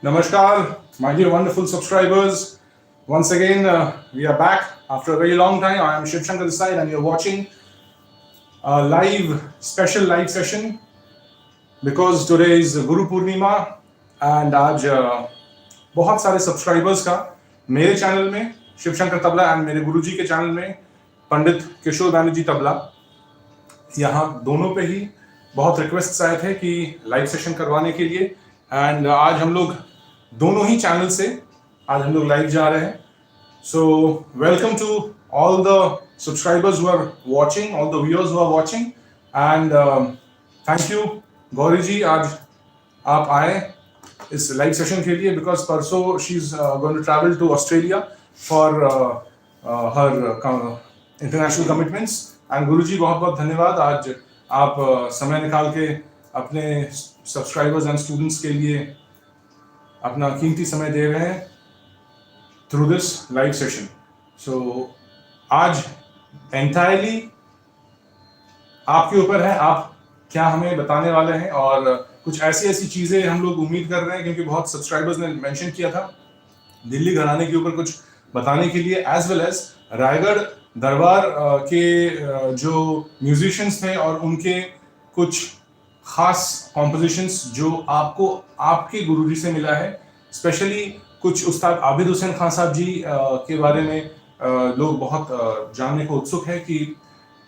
Namaskar, my dear wonderful subscribers. Once again, we are back after a very long time. I am Shiv Shankar this side, and you're watching a special live session because today is Guru Purnima and आज बहुत सारे subscribers का मेरे channel में Shiv Shankar tabla and मेरे गुरुजी के channel में पंडित किशोर बैनर्जी तबला, यहाँ दोनों पे ही बहुत रिक्वेस्ट आए थे कि लाइव सेशन करवाने के लिए। एंड आज हम लोग दोनों ही चैनल से आज हम लोग लाइव जा रहे हैं। So welcome to all the subscribers who are watching, all the viewers who are watching, and thank you Gauri ji, आज आप आए इस लाइव सेशन के लिए बिकॉज परसों she is going to travel to Australia for her international commitments. And Guruji बहुत बहुत धन्यवाद, आज आप समय निकाल के अपने सब्सक्राइबर्स एंड स्टूडेंट्स के लिए अपना कीमती समय दे रहे हैं थ्रू दिस लाइव सेशन। सो आज एंटायरली आपके ऊपर है, आप क्या हमें बताने वाले हैं, और कुछ ऐसी चीज़ें हम लोग उम्मीद कर रहे हैं क्योंकि बहुत सब्सक्राइबर्स ने मेंशन किया था दिल्ली घराने के ऊपर कुछ बताने के लिए, एज वेल एज रायगढ़ दरबार के जो म्यूजिशियंस थे और उनके कुछ खास कॉम्पोजिशंस जो आपको आपके गुरुजी से मिला है। स्पेशली कुछ उस्ताद आबिद हुसैन खान साहब जी के बारे में लोग बहुत जानने को उत्सुक है कि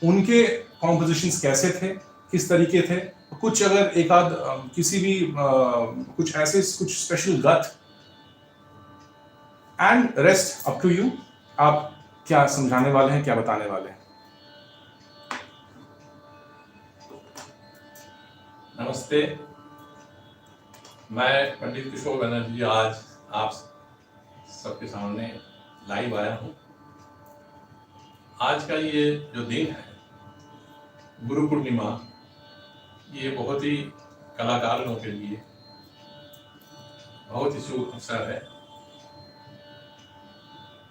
उनके कॉम्पोजिशंस कैसे थे, किस तरीके थे। कुछ अगर एक आध किसी भी कुछ ऐसे कुछ स्पेशल गत and rest up to you, आप क्या समझाने वाले हैं, क्या बताने वाले हैं। नमस्ते, मैं पंडित किशोर बैनर्जी आज आप सबके सामने लाइव आया हूँ। आज का ये जो दिन है गुरु पूर्णिमा, ये बहुत ही कलाकारों के लिए बहुत ही शुभ अवसर है,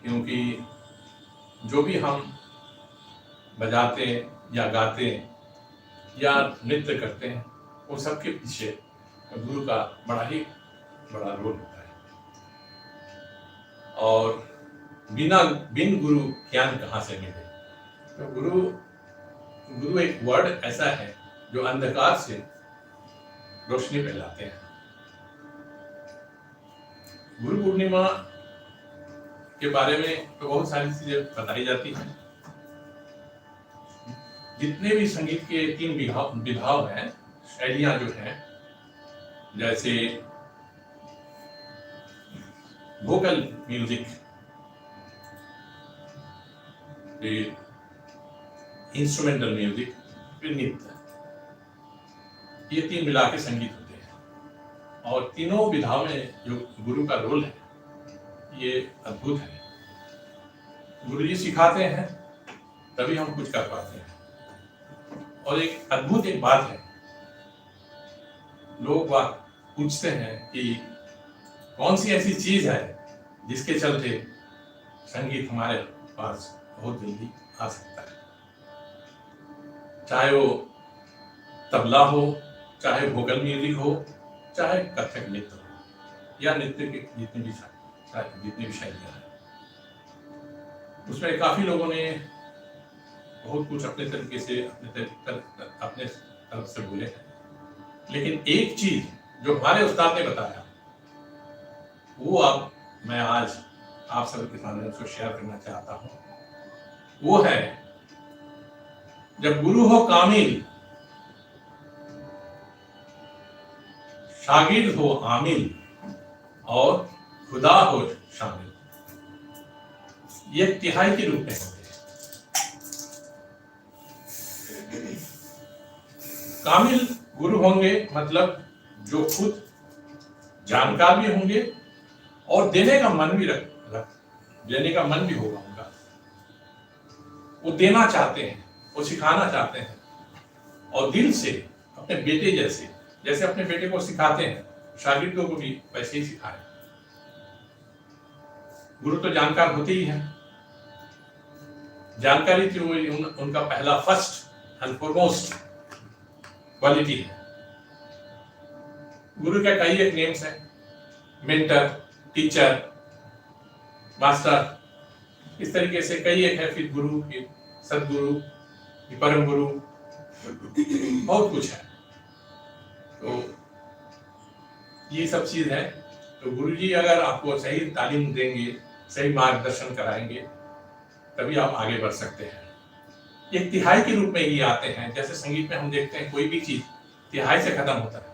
क्योंकि जो भी हम बजाते या गाते या नृत्य करते हैं वो सबके पीछे गुरु का बड़ा रोल होता है। और बिन गुरु ज्ञान कहाँ से मिले। तो गुरु एक वर्ड ऐसा है जो अंधकार से रोशनी फैलाते हैं। गुरु पूर्णिमा के बारे में तो बहुत सारी चीजें बताई जाती हैं। जितने भी संगीत के 3 विधाओं हैं, शैलियां जो हैं, जैसे वोकल म्यूजिक, फिर इंस्ट्रूमेंटल म्यूजिक, फिर नृत्य, ये 3 मिला के संगीत होते हैं। और तीनों विधाओं में जो गुरु का रोल है ये अद्भुत है। गुरु जी सिखाते हैं तभी हम कुछ कर पाते हैं। और एक अद्भुत एक बात है, लोग बात पूछते हैं कि कौन सी ऐसी चीज है जिसके चलते संगीत हमारे पास बहुत जल्दी आ सकता है। चाहे वो तबला हो, चाहे वोकल म्यूजिक हो, चाहे कथक नृत्य हो, या नृत्य के जितनी भी शैलियाँ हैं, उसमें काफी लोगों ने बहुत कुछ अपने तरीके से अपने तरफ से बोले हैं। लेकिन एक चीज जो हमारे उस्ताद ने बताया, वो अब मैं आज आप सबके सामने उसको शेयर करना चाहता हूँ। वो है, जब गुरु हो कामिल, शागिर्द हो आमिल, और खुदा हो शामिल, ये तिहाई के रूप में होते हैं। कामिल गुरु होंगे मतलब जो खुद जानकार भी होंगे और देने का मन भी देने का मन भी होगा उनका। वो देना चाहते हैं, वो सिखाना चाहते हैं, और दिल से अपने बेटे जैसे अपने बेटे को सिखाते हैं, शागिर्दों को भी वैसे ही सिखाएं। गुरु तो जानकार होते ही हैं। जानकारी थी उनका पहला फर्स्ट एंड फॉरमोस्ट क्वालिटी है। गुरु के कई एक नेम्स हैं, मेंटर, टीचर, मास्टर, इस तरीके से कई एक है। फिर गुरु, सदगुरु, परम गुरु, बहुत कुछ है। तो ये सब चीज है। तो गुरुजी अगर आपको सही तालीम देंगे, सही मार्गदर्शन कराएंगे, तभी आप आगे बढ़ सकते हैं। ये तिहाई के रूप में ही आते हैं। जैसे संगीत में हम देखते हैं कोई भी चीज तिहाई से खत्म होता है।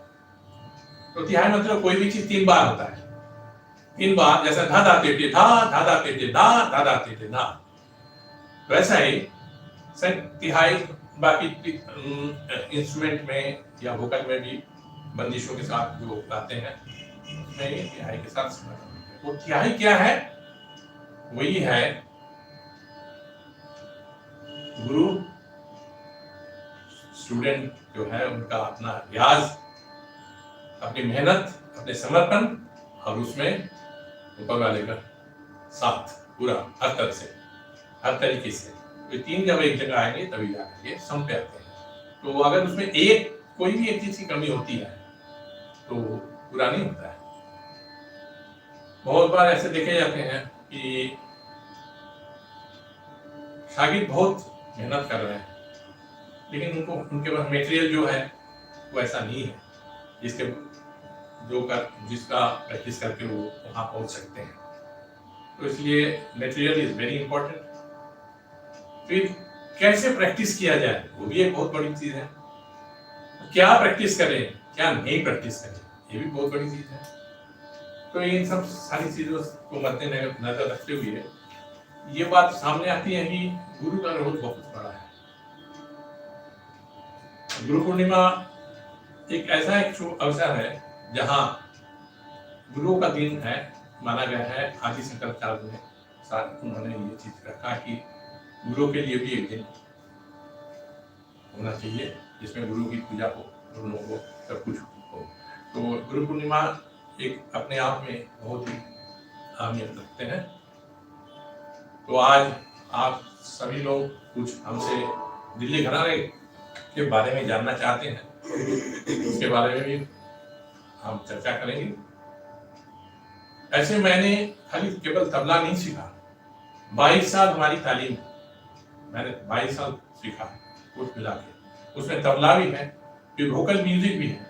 तो तिहाई मतलब कोई भी चीज 3 बार होता है। 3 बार, जैसे धा धा ते धा, धा धा ते धा, धा धा ते धा, वैसा ही तिहाई बाकी इंस्ट्रूमेंट में या वोकल में भी बंदिशों के साथ जो गाते हैं, उसमें ये तिहाई के साथ समझ। वो तिहाई क्या है? वही है गुरु स्टूडेंट जो है उनका अपना रियाज, अपनी मेहनत, अपने समर्पण, और उसमें ऊपर वाले का साथ पूरा हर तरह से, हर तरीके से। तो 3 जब एक जगह आएंगे तभी जाकर ये सम पे आते हैं। तो अगर उसमें कोई भी एक चीज की कमी होती है तो पूरा नहीं होता है। बहुत बार ऐसे देखे जाते हैं कि शागिर्द बहुत मेहनत कर रहे हैं, लेकिन उनके पास मटेरियल जो है वो ऐसा नहीं है जिसका प्रैक्टिस करके वो वहां पहुंच सकते हैं। तो इसलिए मटेरियल इज वेरी इंपॉर्टेंट। फिर कैसे प्रैक्टिस किया जाए, वो भी एक बहुत बड़ी चीज है। क्या प्रैक्टिस करें, क्या नहीं प्रैक्टिस करें, ये भी बहुत बड़ी चीज है। तो इन सब सारी चीजों को मद्देनजर रखते हुए ये बात सामने आती है कि गुरु का रोल बहुत बड़ा है। गुरु पूर्णिमा एक ऐसा अवसर है जहाँ गुरुओं का दिन है, माना गया है। आदि शंकराचार्य ने साथ उन्होंने ये चीज रखा कि गुरुओं के लिए भी एक दिन होना चाहिए जिसमें गुरु की पूजा हो, गुरु लोगों को सब कुछ हो। तो गुरु पूर्णिमा एक अपने आप में बहुत ही अहमियत रखते हैं। तो आज आप सभी लोग कुछ हमसे दिल्ली घराने के बारे में जानना चाहते हैं, उसके बारे में भी हम चर्चा करेंगे। ऐसे मैंने खाली केवल तबला नहीं सीखा, 22 साल हमारी तालीम, मैंने 22 साल सीखा कुछ मिला के। उसमें तबला भी है, फिर वोकल म्यूजिक भी है,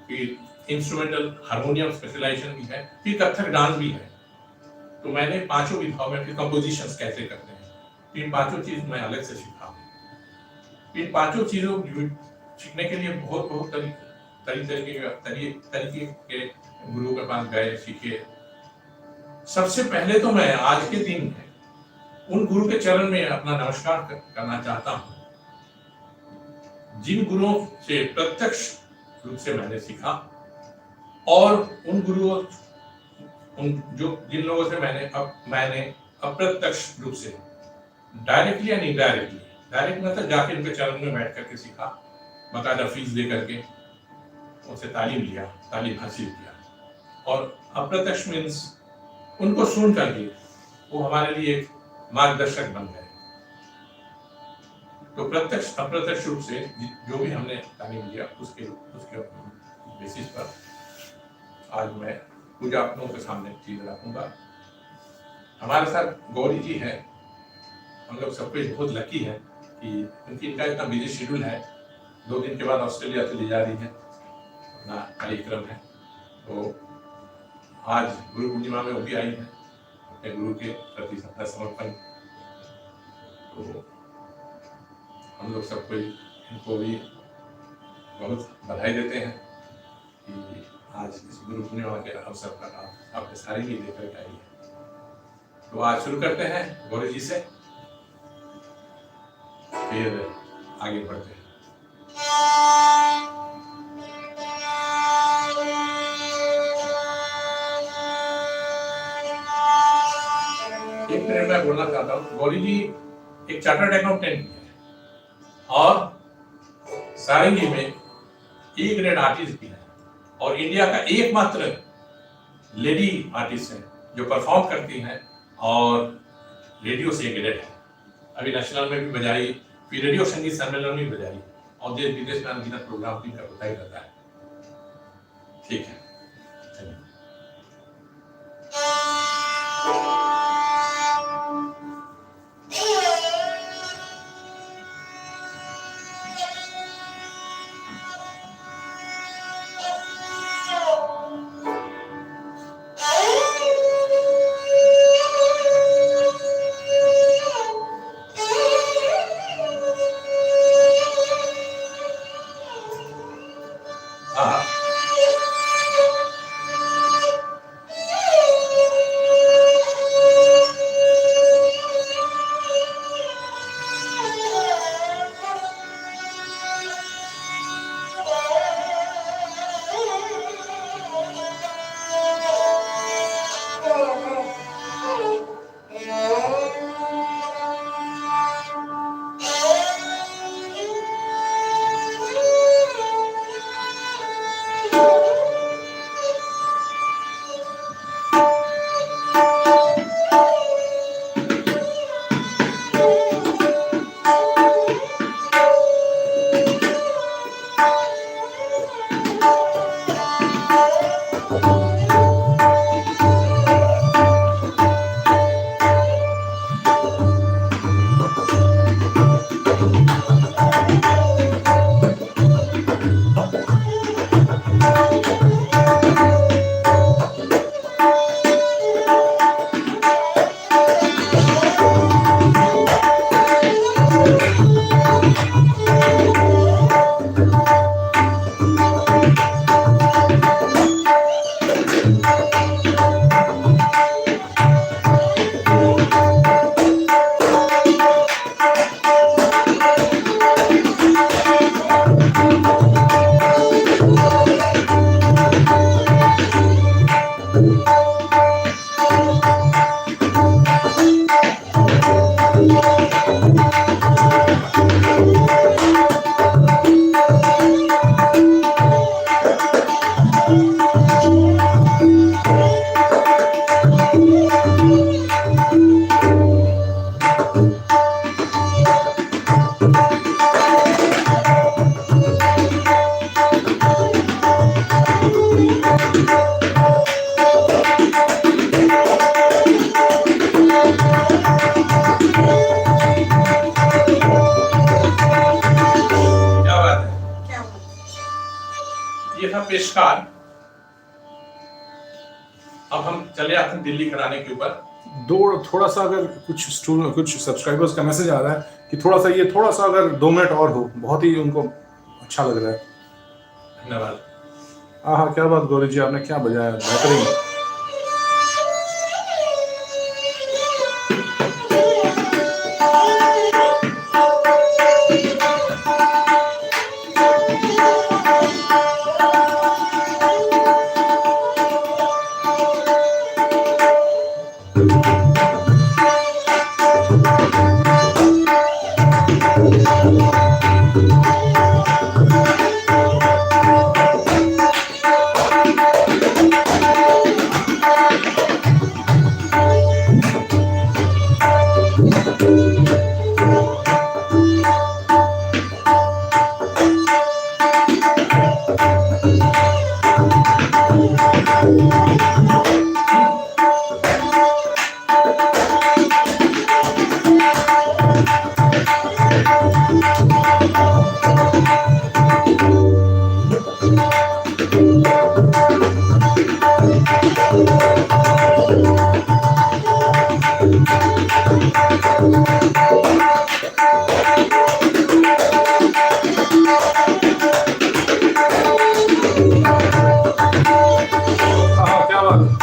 फिर इंस्ट्रूमेंटल हारमोनियम स्पेशलाइजेशन भी है, फिर कथक डांस भी है। तो मैंने 5 विधाओं में, फिर कंपोजिशंस कैसे करते हैं, इन 5 चीज मैं अलग से सीखा। इन 5 चीजों सीखने के लिए बहुत तरीके के गुरु के पास गए, सीखे। सबसे पहले तो मैं आज के दिन में उन गुरु के चरण में अपना नमस्कार करना चाहता हूं जिन गुरुओं से प्रत्यक्ष रूप से मैंने सीखा, और उन गुरुओं जिन लोगों से मैंने अप्रत्यक्ष रूप से डायरेक्टली एंड इनडायरेक्टली। डायरेक्ट मतलब जाके उनके चरण में बैठ करके सीखा, बाकायदा फीस दे करके उनसे तालीम लिया, तालीम हासिल किया। और अप्रत्यक्ष मीन्स उनको सुन करके वो हमारे लिए एक मार्गदर्शक बन गए। तो प्रत्यक्ष अप्रत्यक्ष रूप से जो भी हमने तालीम लिया उसके बेसिस पर आज मैं कुछ आप लोगों के सामने चीज रखूंगा। हमारे साथ गौरी जी है, हम लोग सब कुछ बहुत लकी है कि क्योंकि इनका इतना बिजी शेड्यूल है, 2 दिन के बाद ऑस्ट्रेलिया चली जा रही है, अपना कार्यक्रम है। तो आज गुरु पूर्णिमा में वो भी आई है अपने गुरु के प्रति अपना समर्पण। तो हम लोग सब कोई इनको भी बहुत बधाई देते हैं कि आज इस गुरु पूर्णिमा के अवसर पर आप अपने सारी भी लेकर आई है। तो आज शुरू करते हैं गौरी जी से, फिर आगे बढ़ते हैं। एक मिनट मैं बोलना चाहता हूँ, गौरी जी एक चार्टर्ड अकाउंटेंट है और सारंगी में E ग्रेड आर्टिस्ट भी है और इंडिया का एकमात्र लेडी आर्टिस्ट है जो परफॉर्म करती हैं और रेडियो से ग्रेड है। अभी नेशनल में भी बजाई, फिर रेडियो संगीत सम्मेलन में भी बजाई और देश विदेश में अनगिनत प्रोग्राम भी होता ही रहता है। ठीक है, चलिए। ये था पेशकार। अब हम चले आते हैं दिल्ली कराने के ऊपर। थोड़ा सा अगर कुछ सब्सक्राइबर्स का मैसेज आ रहा है कि थोड़ा सा अगर 2 मिनट और हो, बहुत ही उनको अच्छा लग रहा है। धन्यवाद। हाँ, क्या बात गौरी जी, आपने क्या बजाया, बेहतरीन। हाँ, क्या बात।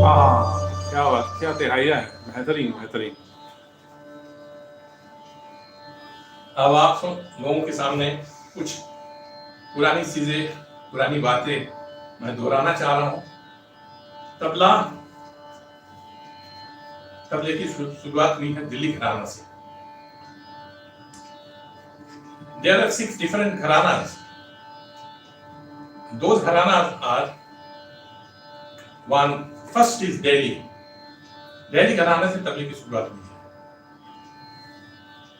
हाँ, क्या बात, क्या तिहाइया है, बेहतरीन बेहतरीन। अब आप सब लोगों के सामने कुछ पुरानी चीजें, पुरानी बातें मैं दोहराना चाह रहा हूँ। तबला तबले की शुरुआत हुई है दिल्ली घराना से। There are 6 different gharanas. Those gharanas are one. First is Delhi. Delhi घराने से तबले की शुरुआत हुई है।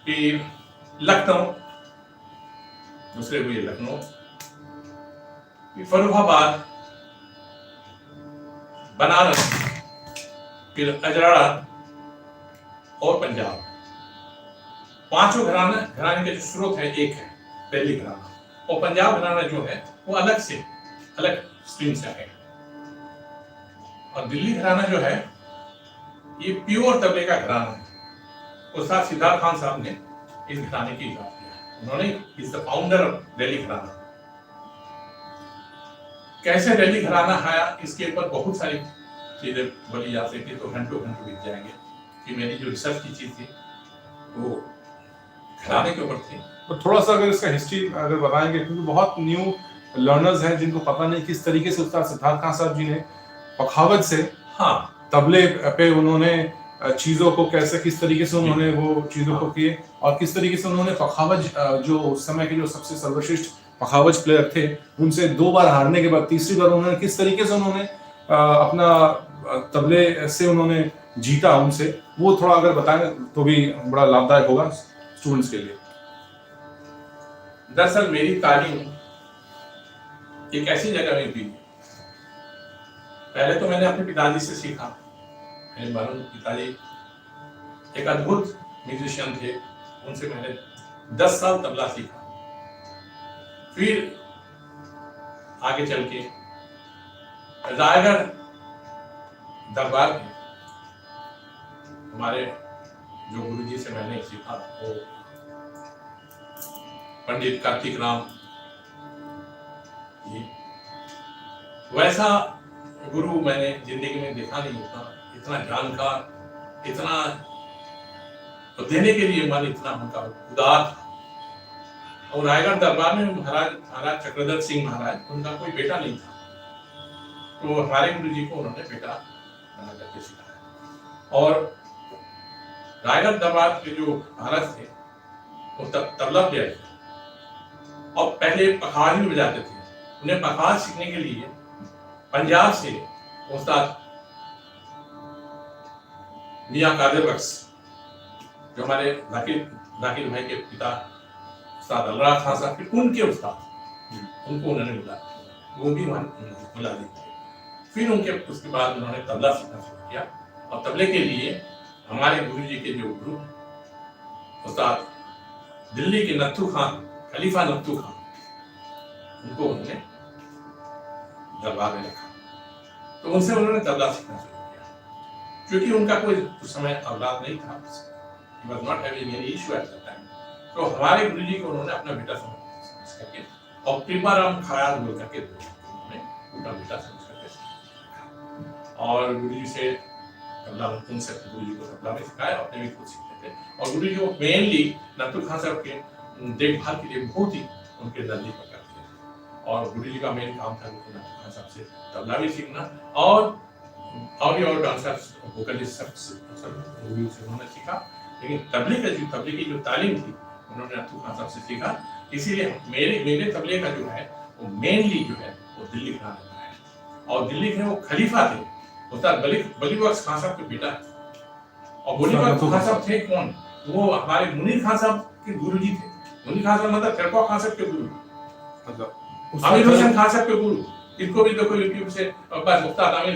फिर लखनऊ, दूसरे हुए लखनऊ, फिर फर्रुखाबाद, बनारस, फिर अजराड़ा और पंजाब। पांचों घराने के जो स्रोत है एक है दिल्ली घराना, और पंजाब घराना जो है वो अलग स्ट्रीम से आएगा। और दिल्ली घराना जो है ये प्योर तबले का घराना है। उस्ताद सिद्धार्थ खान साहब ने इस घराने की इजाद किया। उन्होंने is the founder of Delhi घराना। कैसे दिल्ली घराना आया इसके ऊपर बहुत सारी चीजें बोली जा सकती, तो घंटों घंटों बीत जाएंगे कि मेरी जो रिसर्च की चीज थी वो घराने के ऊपर थी। तो थोड़ा सा अगर इसका हिस्ट्री अगर बताएंगे, क्योंकि बहुत न्यू लर्नर्स हैं जिनको पता नहीं किस तरीके से उस्ताद सिद्धार्थ खान साहब जी ने पखावज से हाँ, तबले पे उन्होंने चीज़ों को कैसे किस तरीके से उन्होंने वो चीज़ों को किए, और किस तरीके से उन्होंने पखावज जो उस समय के जो सबसे सर्वश्रेष्ठ पखावज प्लेयर थे उनसे 2 बार हारने के बाद तीसरी बार उन्होंने किस तरीके से उन्होंने अपना तबले से उन्होंने जीता उनसे, वो थोड़ा अगर बताएं तो भी बड़ा लाभदायक होगा स्टूडेंट्स के लिए। दरअसल मेरी तालीम एक ऐसी जगह में हुई। पहले तो मैंने अपने पिताजी से सीखा। मेरे मरहूम पिताजी एक अद्भुत म्यूजिशियन थे, उनसे मैंने 10 साल तबला सीखा। फिर आगे चल के रायगढ़ दरबार में हमारे जो गुरुजी से मैंने सीखा वो पंडित कार्तिक राम जी। वैसा गुरु मैंने जिंदगी में देखा नहीं होता। इतना जानकार, इतना तो देने के लिए मन इतना उनका उदार था। और रायगढ़ दरबार में महाराज चक्रधर सिंह महाराज, उनका कोई बेटा नहीं था, तो हमारे गुरु जी को उन्होंने बेटा बना करके सिखाया। और रायगढ़ दरबार के जो महाराज थे वो तबला प्लेयर थे और पहले पखावज भी बजाते थे। उन्हें पखावज सीखने के लिए पंजाब से उस्ताद मियां कादिर बख्श, जो हमारे जाकिर भाई के पिता उस्ताद अलराज खान साहब के उनके उस्ताद, उनको उन्होंने बुलाया, वो भी बुला दी। फिर उसके बाद उन्होंने तबला सीखना शुरू किया। और तबले के लिए हमारे गुरुजी के जो गुरु उस्ताद दिल्ली के नत्थू खान, खलीफा नत्थू खान, उनको उन्होंने दरबार में रखा। तो उनसे उन्होंने तबला सीखना शुरू किया। क्योंकि उनका कोई उस समय औलाद नहीं था, he was not having any issue at that time, तो हमारे गुरुजी को उन्होंने अपना बेटा समझ करके और कृपाराम खयाल बोल करके उन्होंने उनका बेटा समझ करके रखा। और गुरुजी से तबला, उनसे गुरुजी को तबला में सिखाया, अपने भी खुद सीखते थे। और गुरुजी को मेनली नत्थू खान साहब के देखभाल के लिए बहुत ही उनके नजदीक करते थे। और गुरुजी का मेन काम था नत्थू खान साहब से तबला भी सीखना और डांसर्स, वोकलिस्ट सब गुरुजी से उन्होंने सीखा। लेकिन तबले की जो तालीम थी उन्होंने नत्थू खान साहब से सीखा इसीलिए मेरे मेरे तबले का जो है वो मेनली जो है वो दिल्ली घराने का है। और दिल्ली के वो खलीफा थे, उस्ताद बली बख्श खान साहब के बेटा है। और बली बख्श खान साहब थे कौन? वो हमारे मुनीर खान साहब के गुरुजी थे। मुनीर खान साहब मतलब फिरका खान साहब के गुरु, मतलब आमिर हुसैन खान साहब के गुरु। इनको भी देखो यूट्यूब से बस उस्ताद आमिर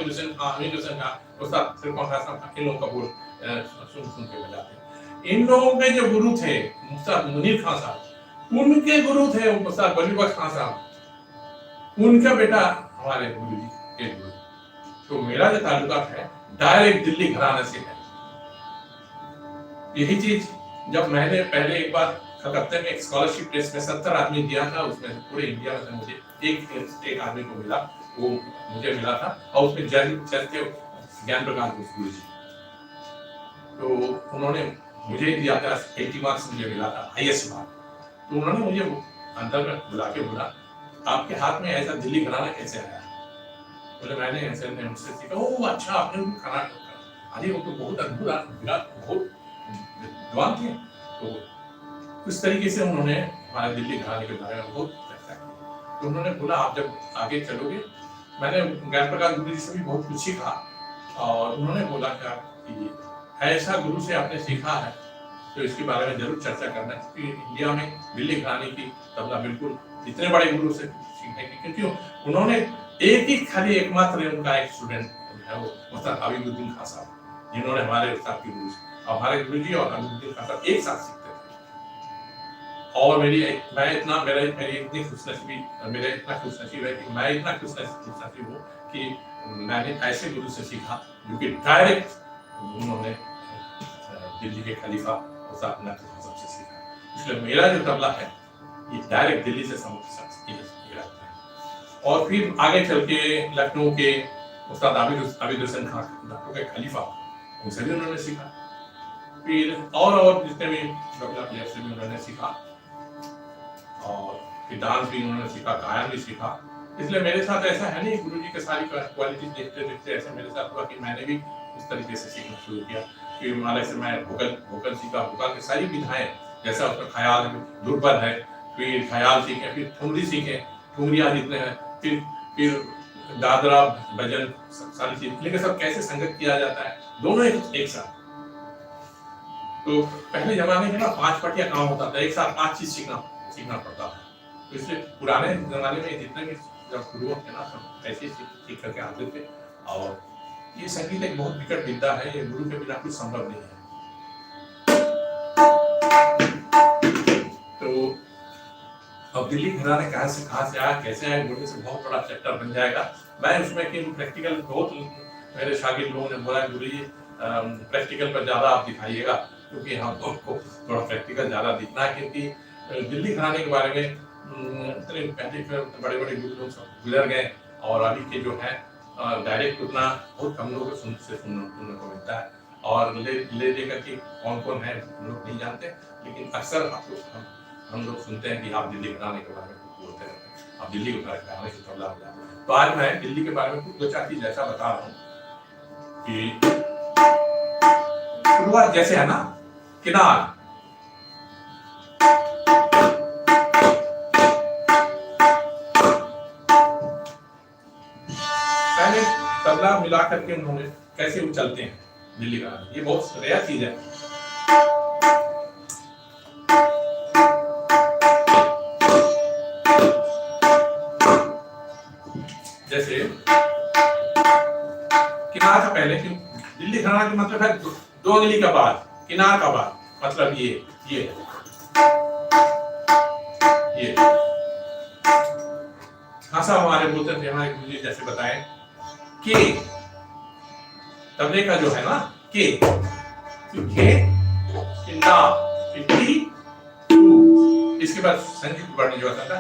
हुसैन खान, उस्ताद फिरका खान साहब, इन लोगों का बोल सुन के बजाते। इन लोगों के जो गुरु थे उस्ताद मुनीर खान साहब, उनके गुरु थे उस्ताद बली बख्श खान साहब, उनका बेटा हमारे गुरुजी के गुरु। तो मेरा जो ताल्लुकात है डायरेक्ट दिल्ली घराने से है। यही चीज जब मैंने पहले एक बार कलकत्ते में एक स्कॉलरशिप टेस्ट में 70 आदमी दिया था, उसमें पूरे इंडिया में से मुझे एक आदमी को मिला, वो मुझे मिला था। और उसमें जज थे ज्ञान प्रकाश गुरु जी। तो उन्होंने मुझे दिया था 80 मार्क्स मुझे मिला था, हाईएस्ट मार्क। तो उन्होंने मुझे अंदर में बुला के बोला, आपके हाथ में ऐसा दिल्ली घराना कैसे आया? बोले मैंने ऐसे उनसे सीखा। ओह अच्छा, आपने उनको खाना खाया? अरे वो तो बहुत अद्भुत, बहुत विद्वान थे। तो इस तरीके से उन्होंने हमारे दिल्ली घराने के बारे में बहुत चर्चा की। तो उन्होंने बोला आप जब आगे चलोगे, मैंने ज्ञान प्रकाश गुरु जी से भी बहुत कुछ सीखा। और उन्होंने बोला कि ऐसा गुरु से आपने सीखा है तो इसके बारे में जरूर चर्चा करना, क्योंकि इंडिया में दिल्ली घराने की तबला बिल्कुल इतने बड़े गुरु से सीखने की, क्योंकि उन्होंने एक ही खाली एकमात्र उनका एक स्टूडेंट है वो उस्ताद हबीबुद्दीन खान साहब, जिन्होंने हमारे उस्ताद के गुरु से, हमारे गुरुजी और हबीबुद्दीन खान साहब एक साथ सीखते थे। और मेरी इतनी खुशनसीबी है कि मैं इतना खुशनसीब हूँ कि मैंने ऐसे गुरु से सीखा जो कि डायरेक्ट उन्होंने दिल्ली के खलीफा उस्ताद नक्वी खान साहब से सीखा। इसलिए मेरा जो तबला है ये डायरेक्ट दिल्ली से और फिर आगे चल के लखनऊ के उस्ताद आबिद हुसैन खान लखनऊ के खलीफा, उनसे भी उन्होंने सीखा। फिर और जितने भी तबला प्लेयर से भी उन्होंने सीखा, और फिर डांस भी उन्होंने सीखा, गायन भी सीखा। इसलिए मेरे साथ ऐसा है नहीं, गुरुजी के सारी क्वालिटी देखते देखते ऐसे मेरे साथ हुआ कि मैंने भी उस तरीके से सीखना शुरू किया। फिर हिमालय से मैं वोकल सीखा, वोकल की सारी विधाएं, जैसा उसका ख्याल दुर्बल है, फिर ख्याल सीखे, फिर ठुमरी सीखे, ठुमरिया जितने हैं, फिर दादरा भजन, सारी चीज, लेकिन सब कैसे संगत किया जाता है, दोनों एक साथ। तो पहले जमाने में ना 5 पटिया काम होता था, एक साथ 5 चीज सीखना पड़ता था। तो इसलिए पुराने जमाने में जितने भी जब गुरु थे ना, सब ऐसे सीख करके आते थे। और ये संगीत एक बहुत विकट विद्या है, ये गुरु के बिना कुछ संभव नहीं है। तो अब दिल्ली घराने कहाँ से आया, कैसे आया, बोलने से बहुत बड़ा चैप्टर बन जाएगा। मैं उसमें कि प्रैक्टिकल, बहुत मेरे शागिर्द लोगों ने बोला गुरुजी प्रैक्टिकल पर ज्यादा आप दिखाइएगा, क्योंकि हमको थोड़ा प्रैक्टिकल ज्यादा दिखना है, क्योंकि दिल्ली घराने के बारे में पहले बड़े बड़े गुरु लोग सब गुजर गए, और अभी के जो है डायरेक्ट उतना बहुत कम लोगों को सुनने को मिलता है। और ले करके कौन कौन है हम लोग नहीं जानते, लेकिन अक्सर हम लोग सुनते हैं कि आप दिल्ली घराने के बारे में कुछ बोलते रहते हैं, आप दिल्ली घराने से तबला बजाते हैं। तो आज मैं दिल्ली के बारे में कुछ 2-4 चीज ऐसा बता रहा हूँ कि शुरुआत जैसे है ना, किनार, पहले तबला मिला करके उन्होंने कैसे वो चलते हैं दिल्ली घराने, ये बहुत रेयर चीज है। जैसे किनार का पहले, दिल्ली घराना का मतलब है 2 अंगुली का बाद, किनार का बाद मतलब ये खासा हमारे बोलते थे, हमारे गुरुजी जैसे बताए के, तबले का जो है ना के, ना, टी, टू, इसके बाद संगीत वर्ण जो आता था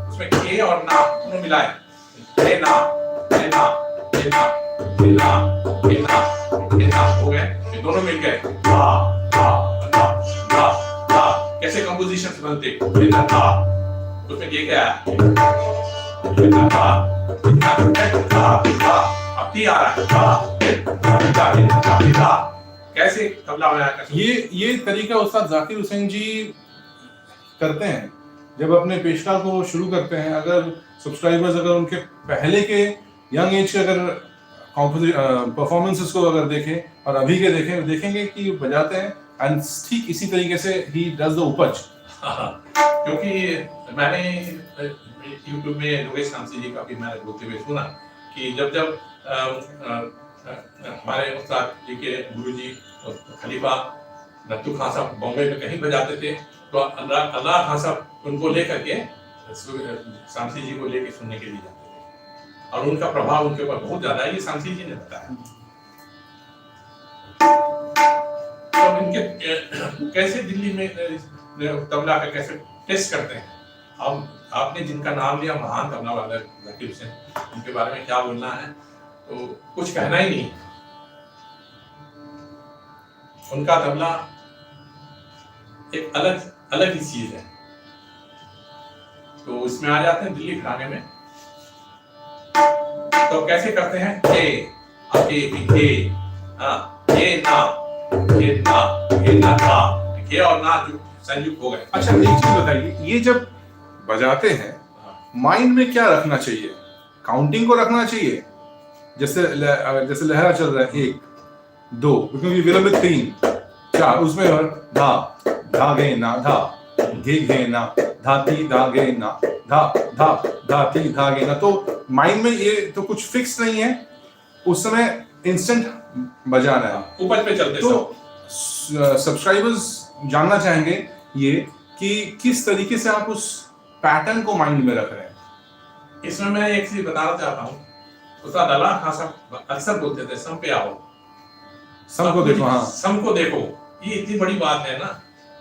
उसमें के और ना दोनों मिलाए, ना हो गए, ये दोनों मिल गए, कैसे कंपोजिशन बनते, उसमें ये क्या है, अब टी आ रहा है, कैसे तबला बनाया। ये तरीका उस्ताद जाकिर हुसैन जी करते हैं, जब अपने पेशा को शुरू करते हैं, अगर सब्सक्राइबर्स अगर उनके पहले के यंग एज के अगर परफॉर्मेंसेस को अगर देखें और अभी के देखें, देखेंगे कि बजाते हैं एंड ठीक इसी तरीके से ही डज द उपज। क्योंकि मैंने यूट्यूब में योगेश कामसी जी का भी मैंने बोलते हुए सुना कि जब हमारे उस्ताद जी के गुरुजी खलीफा नत्थू खान साहब बॉम्बे में कहीं बजाते थे तो अल्लाह खान साहब उनको लेकर के शामसी जी को लेकर सुनने के लिए जाते थे और उनका प्रभाव उनके ऊपर बहुत ज्यादा है, ये शामसी जी ने बताया। तो इनके कैसे दिल्ली में तबला का कैसे टेस्ट करते हैं, अब आपने जिनका नाम लिया महान तबला वाला जाकिर हुसैन, उनके बारे में क्या बोलना है तो कुछ कहना ही नहीं। उनका तबला एक अलग ही चीज है। तो इसमें आ जाते हैं दिल्ली घराने में, तो कैसे करते हैं ए आके ए हाँ ये ना था ये और ना जो संयुक्त हो गए। अच्छा एक चीज बताइए, ये जब बजाते हैं माइंड में क्या रखना चाहिए? काउंटिंग को रखना चाहिए, जैसे लहरा चल रहा है 1 2 क्योंकि विलंबित 3 4 उसमें और धा धा गे ना धा गे ना धाती धा गे ना धा धा धाती धा गे ना, तो माइंड में ये तो कुछ फिक्स नहीं है, उस समय इंस्टेंट बजाना है, ऊपर पे चलते। तो सब्सक्राइबर्स जानना चाहेंगे ये कि किस तरीके से आप उस पैटर्न को माइंड में रख रहे हैं। इसमें मैं एक चीज बताना चाहता हूँ, उस्ताद अल्लाह खान साहब अक्सर बोलते थे सम पे आओ, सम को देखो। हाँ, सम को देखो, ये इतनी बड़ी बात है ना,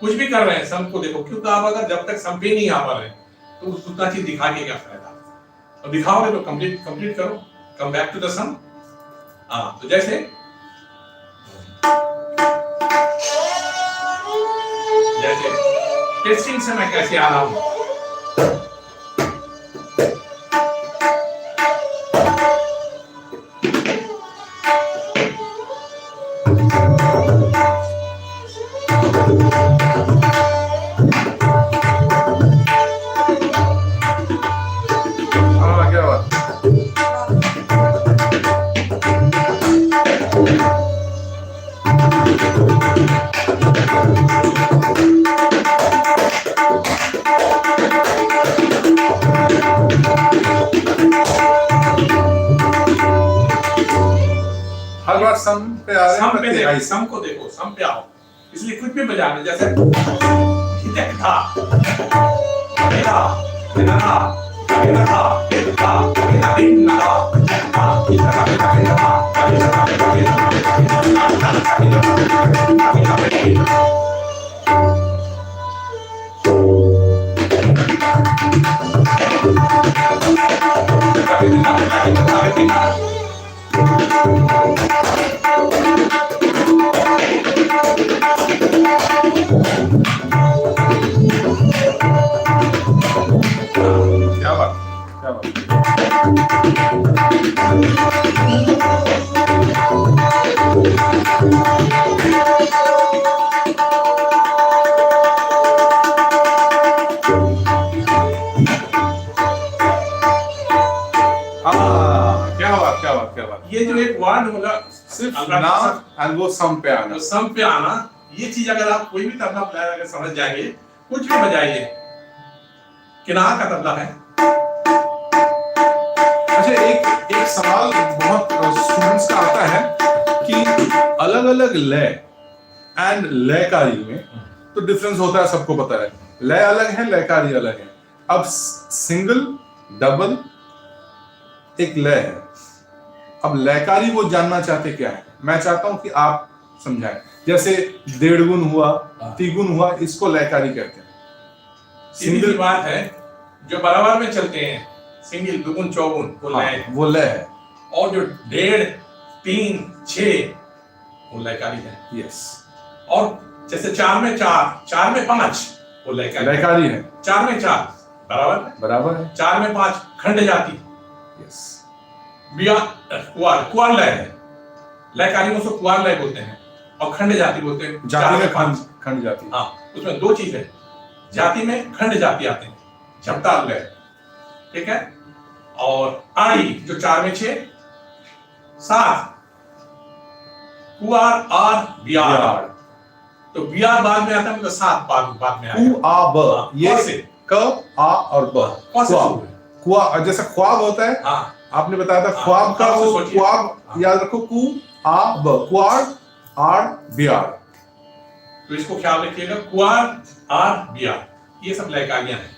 कुछ भी कर रहे हैं सम को देखो, क्योंकि आप अगर जब तक सम पे नहीं आ पा रहे तो उतना चीज दिखा के क्या फायदा, और दिखाओगे तो कंप्लीट करो, कम बैक टू द सम। हाँ, तो जैसे टेस्टिंग से मैं कैसे आ रहा हूं, क्या बात। हर बार सम पे आ रहे हैं, सम पे देखो, आई सम को देखो, सम पे आओ, इसलिए कुछ भी बजा रहे, जैसे हितक था मेरा मेरा मेरा था मेरा मेरा क्या बात, क्या बात। क्या बात, क्या बात, क्या बात। ये जो एक वर्ड होगा सिर्फ नाम एंड वो सम पे आना, तो सम पे आना, ये चीज अगर आप कोई भी तबला प्लेयर अगर समझ जाएंगे, कुछ भी बजाइए, किनार का तबला है। अच्छा एक सवाल बहुत स्टूडेंट्स का आता है कि अलग अलग लय एंड लयकारी में तो डिफरेंस होता है, सबको पता है, लय अलग है लयकारी अलग है। अब सिंगल डबल एक लय है, अब लयकारी वो जानना चाहते क्या है, मैं चाहता हूं कि आप समझाएं। जैसे 1.5 गुण हुआ, 3 गुण हुआ, इसको लयकारी कहते हैं। सीधी बात है, जो बराबर में चलते हैं सिंगल दुगुन चौगुन वो लय है, वो लय है, और जो 1.5 3 6 वो लयकारी है। यस। और जैसे 4 में 4 4 में 5 वो लयकारी है, 4 में 4 बराबर है, 4 में 5 खंड जाति, यस। कुआर लय है, लयकारी में उसको कुआर लय बोलते हैं और खंड जाति बोलते हैं। जाति में खंड जाति। हाँ, उसमें 2 चीज है, जाति में खंड जाति आते हैं, झपटा लय, ठीक है। और आड़ी जो 4 में 6, 7 कुआर आर बियार, तो बियार बाद में आता है, मतलब 7 बाद में आएगा। कु आ ब, ये से क आ और ब, ख्वाब, ख्वाब जैसे ख्वाब होता है। हाँ, आपने बताया था ख्वाब का, वो ख्वाब याद रखो, कु आ ब, कुआर आर बियार। तो इसको ख्याल रखिएगा, कुआर आर बियार, ये सब लयकारियां हैं।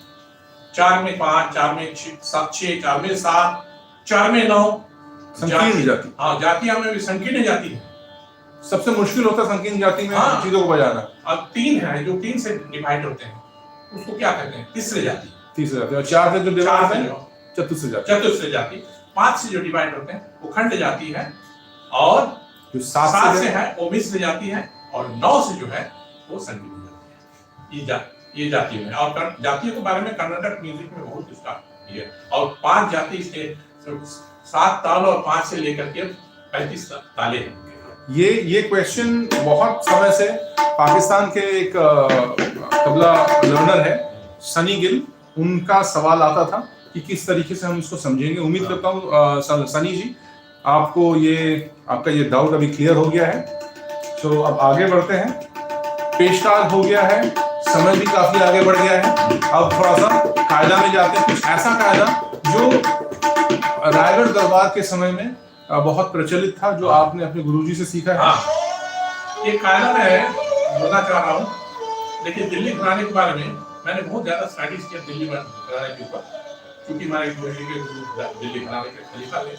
4 में 5, 4 में 6, 4 में 7, 4 में 9 संकीर्ण जाति। हाँ, जातियां में भी संकीर्ण जाति है। सबसे मुश्किल होता है संकीर्ण जाति में चीजों को बजाना। अब 3 है जो 3 से डिवाइड होते हैं, उसको क्या कहते हैं? तीसरे जाति। तीसरे जाति। और 4 से जो डिवाइड होते हैं चतुस्र जाति। चतुस्र जाति। 5 से जो डिवाइड होते हैं वो खंड जाति है, और जो 7 से है वो मिश्र जाति है, और 9 से जो है वो संकीर्ण जाति है। ये जाति में, और जातियों के बारे में कर्नाटक म्यूजिक में बहुत इसका ये, और 5 जाति इसके 7 ताल और 5 से लेकर के 35 ताले हैं। ये क्वेश्चन बहुत समय से पाकिस्तान के एक तबला लर्नर है सनी गिल, उनका सवाल आता था कि किस तरीके से हम इसको समझेंगे। उम्मीद करता हूँ सनी जी आपको आपका ये डाउट अभी क्लियर हो गया है। तो अब आगे बढ़ते हैं। पेशकार हो गया है, समय भी काफी आगे बढ़ गया है। अब थोड़ा सा कायदा में जाते हैं, कुछ ऐसा कायदा जो रायगढ़ दरबार के समय में बहुत प्रचलित था, जो आपने अपने गुरुजी से सीखा है। हाँ, ये कायदा मैं बोलना चाह रहा हूँ। देखिए, दिल्ली घराने के बारे में मैंने बहुत ज्यादा स्टडीज किया दिल्ली घराने के ऊपर, क्योंकि हमारे गुरुजी के गुरु दिल्ली घराने के खलीफा थे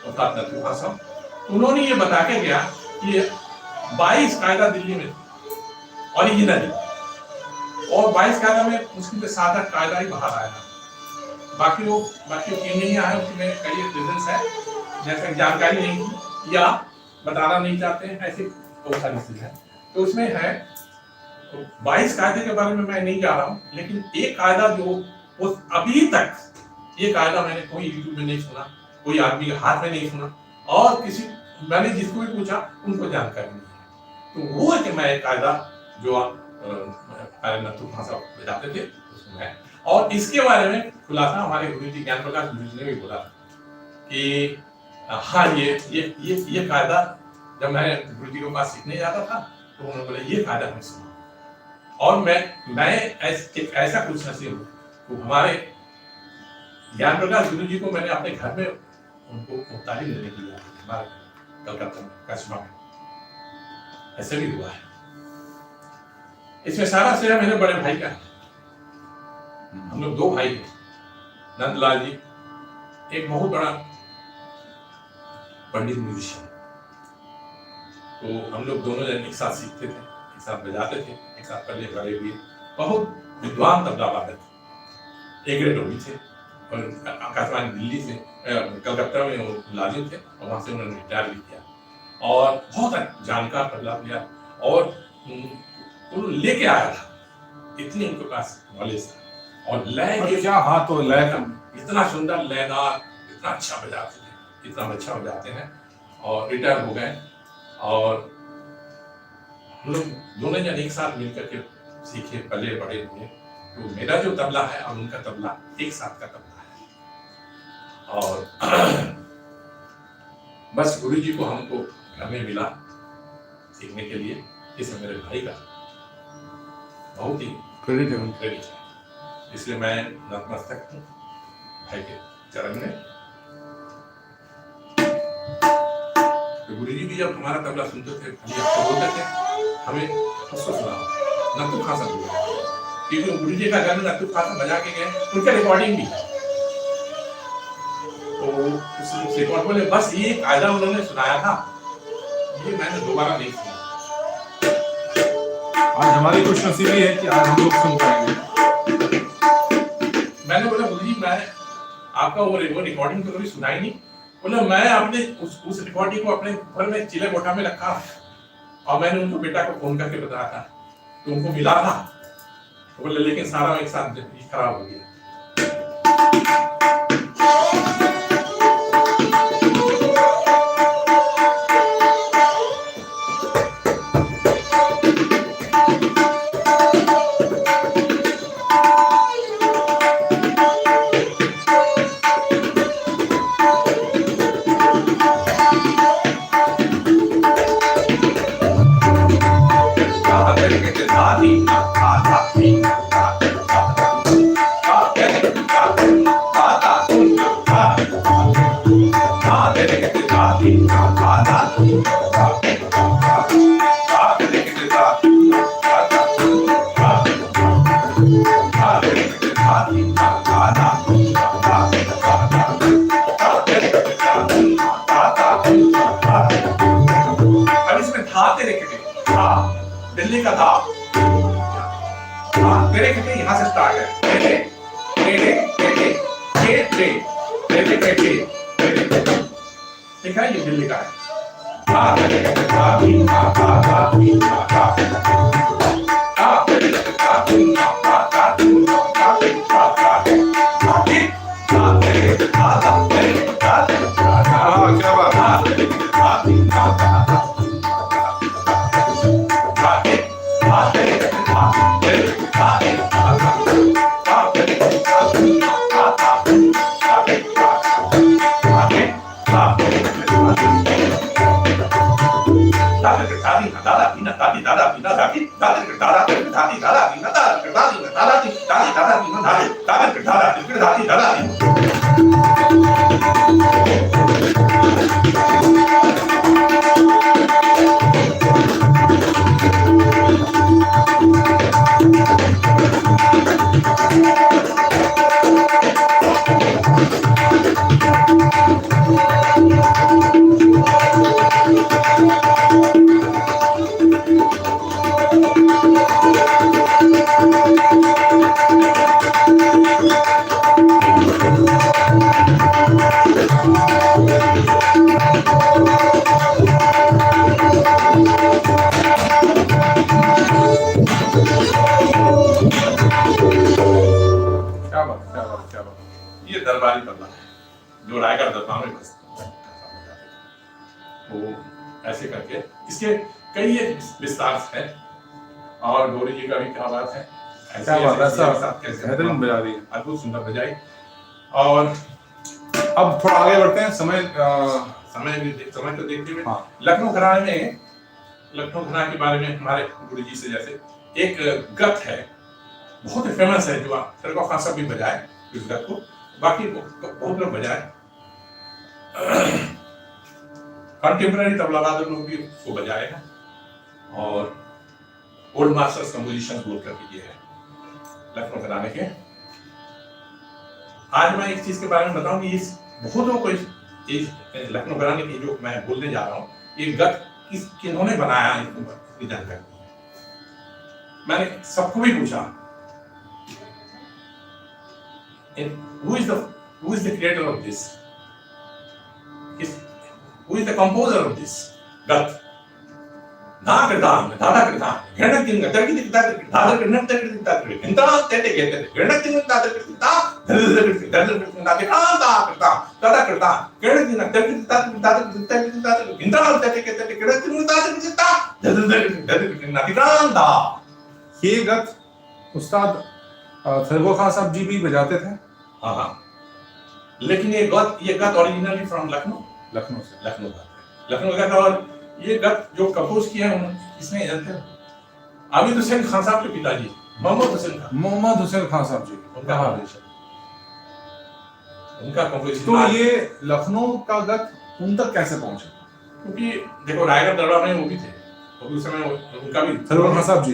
उस्ताद नथु खान साहब। उन्होंने ये बता के गया कि 22 कायदा दिल्ली में ओरिजिनल, और 22 कायदा में मुश्किल से 7-8 कायदा ही बाहर आया। बाकी क्यों नहीं आया, उसमें कई रीजंस है, जैसे जानकारी नहीं थी या बताना नहीं चाहते हैं, ऐसी बहुत सारी चीजें हैं। तो उसमें है 22 कायदे के बारे में मैं नहीं जा रहा हूँ, लेकिन एक कायदा जो अभी तक, ये कायदा मैंने कोई यूट्यूब में नहीं सुना, कोई आदमी के हाथ में नहीं सुना, और मैंने जिसको भी पूछा उनको जानकारी नहीं है। तो वो है कि मैं एक कायदा जो नथु खान साहब बजाते थे उसमें है। और इसके बारे में खुलासा हमारे गुरुजी ज्ञान प्रकाश गुरुजी ने भी बोला कि हाँ, ये कायदा जब मैं गुरुजी के पास सीखने जाता था तो उन्होंने बोला ये कायदा मैं सुना, और मैं एक ऐसा कुछ नसीब हूँ। तो हमारे ज्ञान प्रकाश गुरुजी को मैंने अपने घर में उनको तालीम देने के लिए हमारे कलकत्ता में कस्बा में, ऐसे भी हुआ है। इसमें सारा श्रेय मेरे बड़े भाई का है। हम लोग 2 भाई थे, नंदलाल जी एक बहुत बड़ा पंडित म्यूजिशियन, तो हम लोग दोनों जन एक साथ सीखते थे, एक साथ बजाते थे, एक साथ पल्ले बड़े हुए, बहुत विद्वान तबला वादक, एक ग्रेड भी थे, और आकाशवाणी दिल्ली से कलकत्ता में वो मुलाजिम थे, और वहां से उन्होंने रिटायर भी किया, और बहुत जानकार तबला प्लेयर, और उन्होंने लेके आया था, इतनी उनके पास नॉलेज था। और लय के क्या हाथ तो लय का इतना सुंदर लयदार, इतना अच्छा बजाते थे, इतना अच्छा बजाते हैं, और रिटायर हो गए। और हम लोग दोनों जन एक साथ मिलकर के सीखे, पले बड़े हुए। तो मेरा जो तबला है और उनका तबला एक साथ का तबला है। और बस गुरुजी को हमको घर में मिला सीखने के लिए, इसमें मेरे भाई का बहुत ही क्रेडिट है, इसलिए मैं नतमस्तक हूँ भाई के चरण में। तो गुरुजी भी जब हमारा तबला सुनते थे, आपको बोलते थे हमें उसको सुना नथु खान साहब, क्योंकि गुरुजी का गाना नथु खान साहब बजा के गए, उनका रिकॉर्डिंग भी है। तो उस रिकॉर्ड बोले बस ये कायदा उन्होंने सुनाया था, ये मैंने दोबारा नहीं सुना। आज हमारी खुशनसीबी है कि आज हम लोग सुन पाएंगे। मैंने बोला गुरुजी मैं आपका वो रिकॉर्डिंग तो कभी सुना ही नहीं। बोला मैं अपने उस रिकॉर्डिंग को अपने घर में चिले कोठा में रखा, और मैंने उनको बेटा को फोन करके बताया था, तो उनको मिला था। तो बोले लेकिन सारा एक साथ खराब हो गया। इसमें था तेरे किटे था दिल्ली का था तेरे किटे यहाँ से स्टार्ट है तेरे तेरे तेरे तेरे तेरे तेरे तेरे ठीक है ये दिल्ली का है क्या बात ये दरबारी तबला है जो रायगढ़ दरबार में बजता है। तो ऐसे करके इसके कई एक विस्तार है और गौरी जी का भी क्या बात है क्या बात है, ऐसा कैसे बेहतरीन बजा रही है। अद्भुत सुंदर बजाई। और अब थोड़ा आगे बढ़ते हैं, समय समय को देखते हुए हाँ। लखनऊ घराने के बारे में हमारे गुरु जी से जैसे एक गत है बहुत ही फेमस है जो सरगो खान साहब भी बजाए इस गत को, बाकी बहुत लोग बजाए कंटेम्पररी तबला वादक लोग भी उसको बजाए हैं और ओल्ड मास्टर्स कंपोजिशन बोल करके ये है लखनऊ घराने के। आज मैं एक चीज के बारे में बताऊं कि इस बहुत लोगों को इस लखनऊ घराने की जो मैं बोलने जा रहा हूँ ये गत किन्होंने बनाया इसकी जानकारी मैंने सबको भी पूछा who is the creator of this, who is the composer of this gat na kadam dada kadam gena kin gadar ki dikta dada kadam dada kadam inta tete gete gena kin dada kadam dada kadam dada kadam dada kadam gena kin dada kadam dada kadam inta tete gete gena kin dada kadam dada kadam ये गत उस्ताद सरगो खान साहब जी भी बजाते थे। हाँ लेकिन ये गत ओरिजिनली फ्रॉम लखनऊ से। लखनऊ का था। और ये गत जो कंपोज किया है किसने जानते हो? आबिद हुसैन खान साहब के पिताजी मोहम्मद हुसैन खान साहब जी उनका कंपोजिशन। तो ये लखनऊ का गत उन तक कैसे पहुंचा? क्योंकि देखो रायगढ़ दरबार में वो भी थे और उस समय उनका भी सरगो खान साहब जी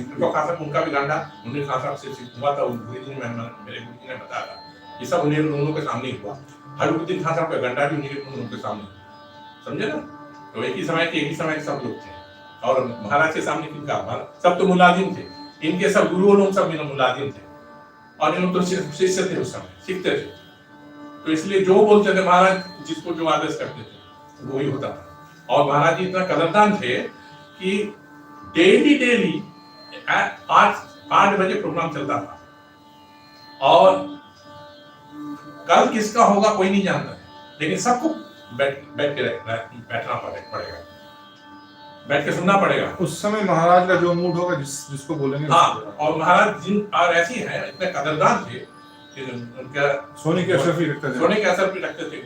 उनका भी गांडा उन्हें खान साहब से हुआ था। मेरे गुरु जी ने बताया था ये सब उन्हें दोनों के सामने हुआ। हरुद्दीन खान साहब का गंडा भी उन्हीं के सामने, समझे ना? तो एक ही समय के सब लोग थे। और महाराज के सामने किनका? सब तो मुलाजिम थे, इनके सब गुरुओं लोग सब मुलाजिम थे और इन लोग तो शिष्य थे, उस समय सीखते थे। तो इसलिए जो बोलते थे महाराज जिसको जो आदेश करते थे वो ही होता था। और महाराज जी इतना कदरदान थे कि डेली 8 बजे प्रोग्राम चलता था और कल किसका होगा कोई नहीं जानता, लेकिन सबको बैठ के बैठना पड़ेगा, बैठ के सुनना पड़ेगा। उस समय महाराज का जो मूड होगा जिसको बोलेंगे। हाँ, और महाराज जिन और ऐसी है इतने कदरदान थे कि उनका सोने के असर भी रखते थे। सोने के असर भी रखते थे।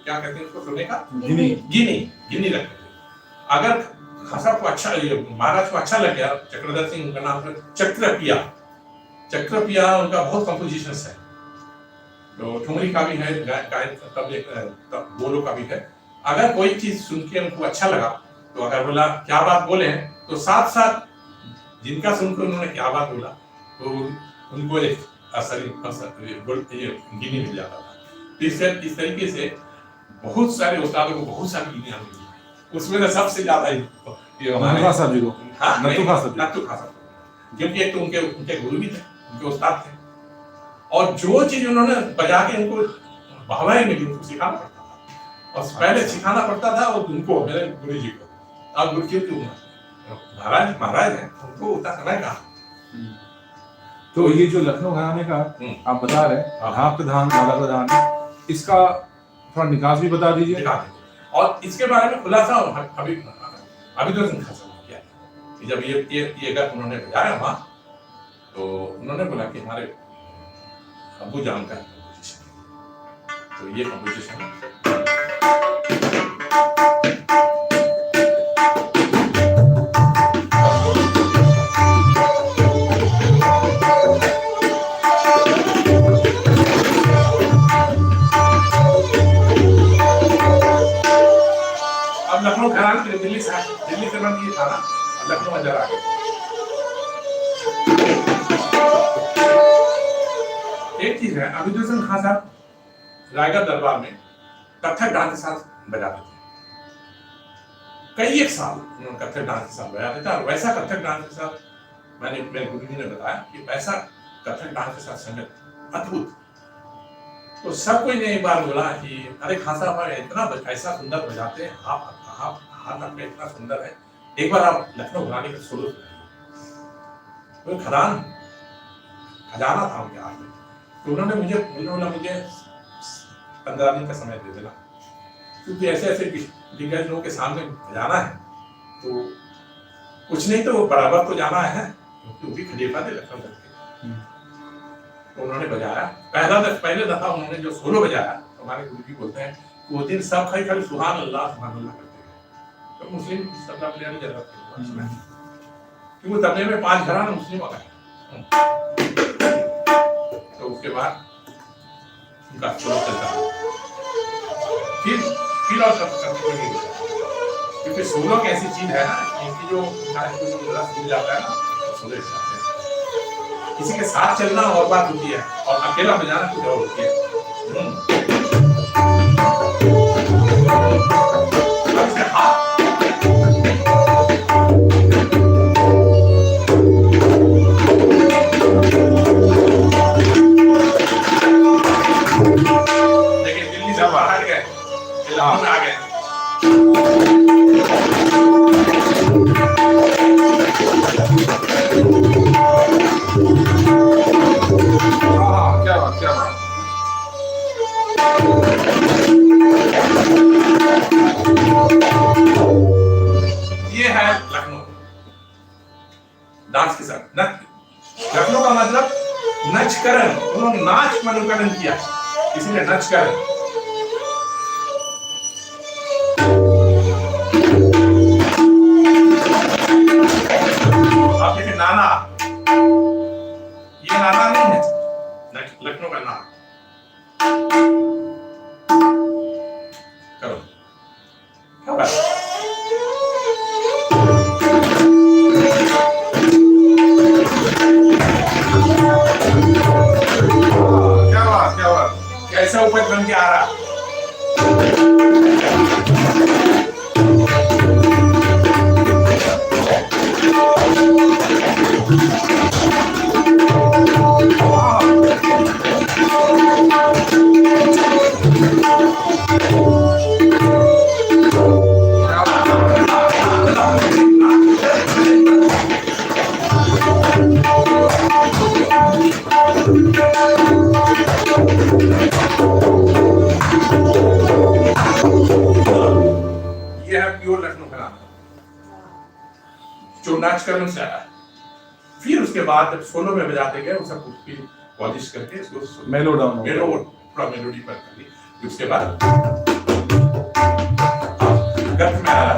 क्या कहते हैं उसको? सोने का गिनी रखते थे। अगर खासा को अच्छा महाराज को अच्छा लग गया, चक्रधर सिंह उनका नाम चक्रपिया उनका बहुत कंपोजिशंस है। तो ठुमरी का भी है, बोलो का भी है। अगर कोई चीज सुन के उनको अच्छा लगा तो अगर बोला क्या बात बोले तो साथ साथ जिनका सुनकर उन्होंने क्या बात बोला तो उनको एक गिनी मिल जाता था। तो इस तरीके से बहुत सारे उस्तादों को बहुत सारी गिनियां मिली। उसमें से सबसे ज्यादा नथु साहब जी को, नथु साहब, क्योंकि एक तो उनके गुरु भी थे, उनके उस्ताद थे, और जो चीज उन्होंने बजा के उनको भावनाएं मिली उनको सिखाना पड़ता था। और पहले सिखाना पड़ता था और उनको, मेरे गुरु जी को। अब गुरु क्यों महाराज है, उनको उतना समय कहा। तो ये जो लखनऊ घराने का आप बता रहे हैं, ढाक प्रधान, राधा प्रधान, इसका थोड़ा निकास भी बता दीजिए। और इसके बारे में खुलासा अभी तो किया कि जब ये गत उन्होंने बजाया वहां, तो उन्होंने बोला कि हमारे अबू जान का कंपोजिशन, तो ये कंपोजिशन लखनऊ घराना दिल्ली से बन ये था ना, लखनऊ अंदर आ गया। एक चीज है, अभिदूषण खान साहब रायगढ़ दरबार में कथक डांस के साथ बजाते थे। कई एक साल उन्होंने कथक डांस के साथ बजाते थे, और वैसा कथक डांस के साथ मेरे गुरु जी ने बताया कि वैसा कथक डांस के साथ संगत अद्भुत। तो सब कोई ने एक बार बोला कि अरे खान साहब इतना ऐसा सुंदर बजाते हैं, आप हाथ आपका इतना सुंदर है, एक बार आप लखनऊ घराने का सोलो सुनाइए। खजाना था उनके हाथ में। तो उन्होंने मुझे 15 दिन का समय दे देना, क्योंकि ऐसे दिग्गज लोगों के सामने बजाना है, तो कुछ नहीं तो बराबर तो जाना है, क्योंकि वो भी खलीफा थे लखनऊ के। तो उन्होंने बजाया, पहले दफा उन्होंने जो सोलो बजाया, तो हमारे गुरु जी बोलते हैं वो दिन सब खाली सुभान अल्लाह करते हैं। तो मुस्लिम तबला प्लेयर की जरूरत है, क्योंकि तबले में 5 घराना मुस्लिम आ गए। तो उसके बाद उनका सोलो चलता है, फिर और क्योंकि सोलो एक ऐसी चीज है ना, इनकी जो रस मिल जाता है ना, सोलो किसी के साथ चलना और बात होती है, और अकेला बजाना कुछ और होती है। लेकिन दिल्ली से बाहर गए, इलाहाबाद आ गए। क्या बात। ये है लखनऊ डांस के साथ। लखनऊ का मतलब नचकरण, उन्होंने नाच का अनुकरण किया, इसलिए नचकरण। आप देखिए नाना, ये नाना नहीं है, लखनऊ का नाम। करो क्या बात। क्या बात, कैसा उपज बन के आ रहा। ये है प्योर लखनऊ का जो नाचकरण से आया। फिर उसके बाद जब सोलो में बजाते गए, सब कुछ पॉलिश करके उसको थोड़ा मेलोडी पर कर ली। उसके बाद गत में आया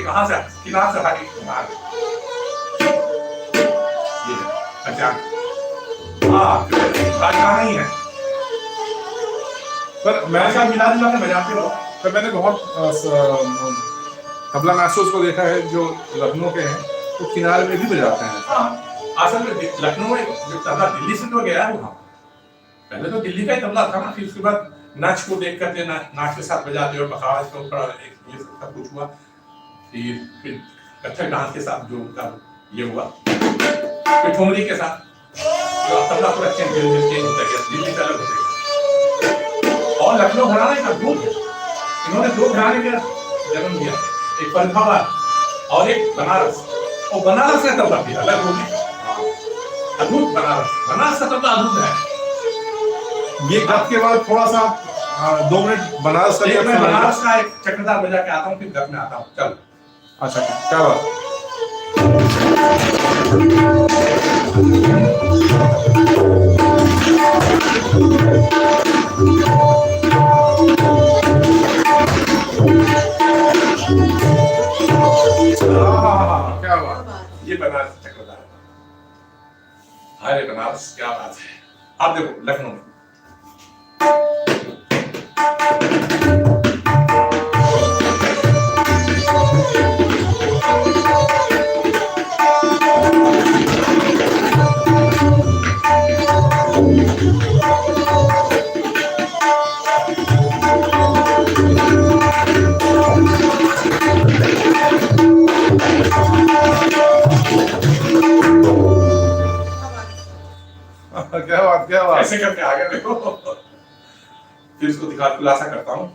कहाँ से किनार से हटी मार ये अच्छा हाँ राजमा नहीं है पर मैं ऐसा मिला जुला के बजाते हो। पर मैंने बहुत तबला मास्टर्स को देखा है जो लखनऊ के हैं, तो किनारे में भी बजाते हैं। हाँ असल में लखनऊ में जो तबला दिल्ली से तो गया है वहाँ, पहले तो दिल्ली का ही तबला था ना, फिर उसके बाद नाच को देख करके नाच के साथ बजाते हो, बखावाज को थोड़ा ये सब कुछ हुआ, फिर कथक डांस के साथ जो उनका ये हुआ, फिर ठुमरी के साथ जो तबला पूरा चेंज होता गया, दिल्ली का अलग होता गया। और लखनऊ घराने का दूध इन्होंने दो घराने का जन्म दिया, एक फर्रुखाबाद और एक बनारस, और बनारस का तबला भी अलग हो गया, अद्भुत बनारस का तबला अद्भुत है। ये गप के बाद थोड़ा सा 2 मिनट बनारस का मैं बनारस का एक चक्रधार बजा के आता हूँ, फिर गप में आता हूँ। चल अच्छा क्या बात। क्या बात। ये बनारस चक्रधार, अरे बनारस क्या बात है। आप देखो लखनऊ में क्या बात। ऐसे करके आ गए देखो। फिर इसको दिखा खुलासा करता हूँ।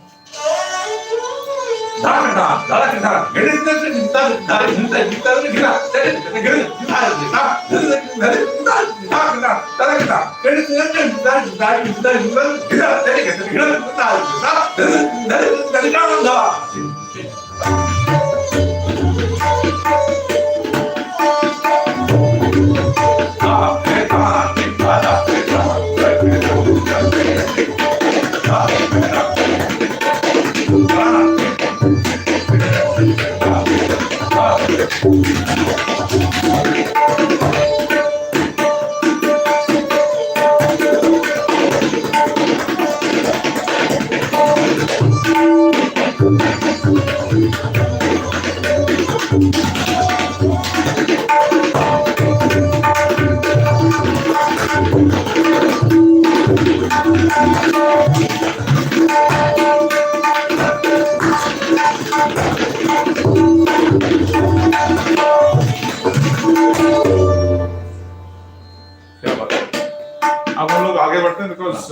अब हम लोग आगे बढ़ते हैं बिकॉज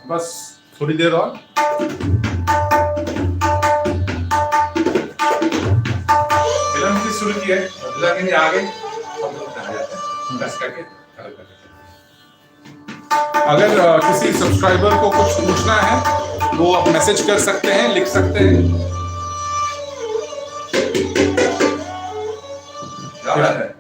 बस थोड़ी देर और फिल्म की शुरू की है, लेकिन आगे हम लोग आ जाते हैं बस करके अगर किसी सब्सक्राइबर को कुछ पूछना है वो आप मैसेज कर सकते हैं, लिख सकते हैं। क्या बात है।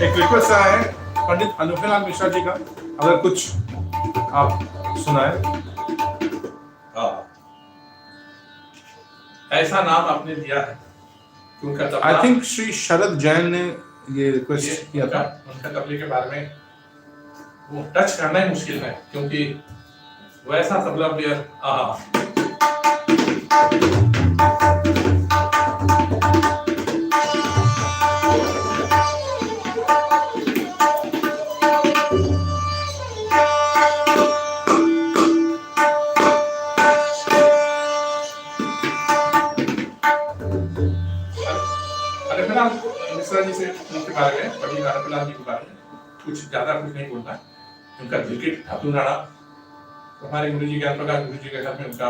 एक रिक्वेस्ट आया है पंडित अनुपलाल मिश्रा जी का, अगर कुछ आप सुनाए। ऐसा नाम आपने दिया है कि उनका तबला, आई थिंक श्री शरद जैन ने ये रिक्वेस्ट किया था। उनका तबले के बारे में वो टच करना ही मुश्किल है, क्योंकि वैसा तबला प्लेयर रामलाल मिश्रा जी से उनके बारे में, पंडित आनंदलाल जी के बारे में कुछ ज्यादा कुछ नहीं बोलना है। उनका दिल के ठाकुर नाड़ा, हमारे गुरु जी ज्ञान प्रकाश गुरु जी के घर में उनका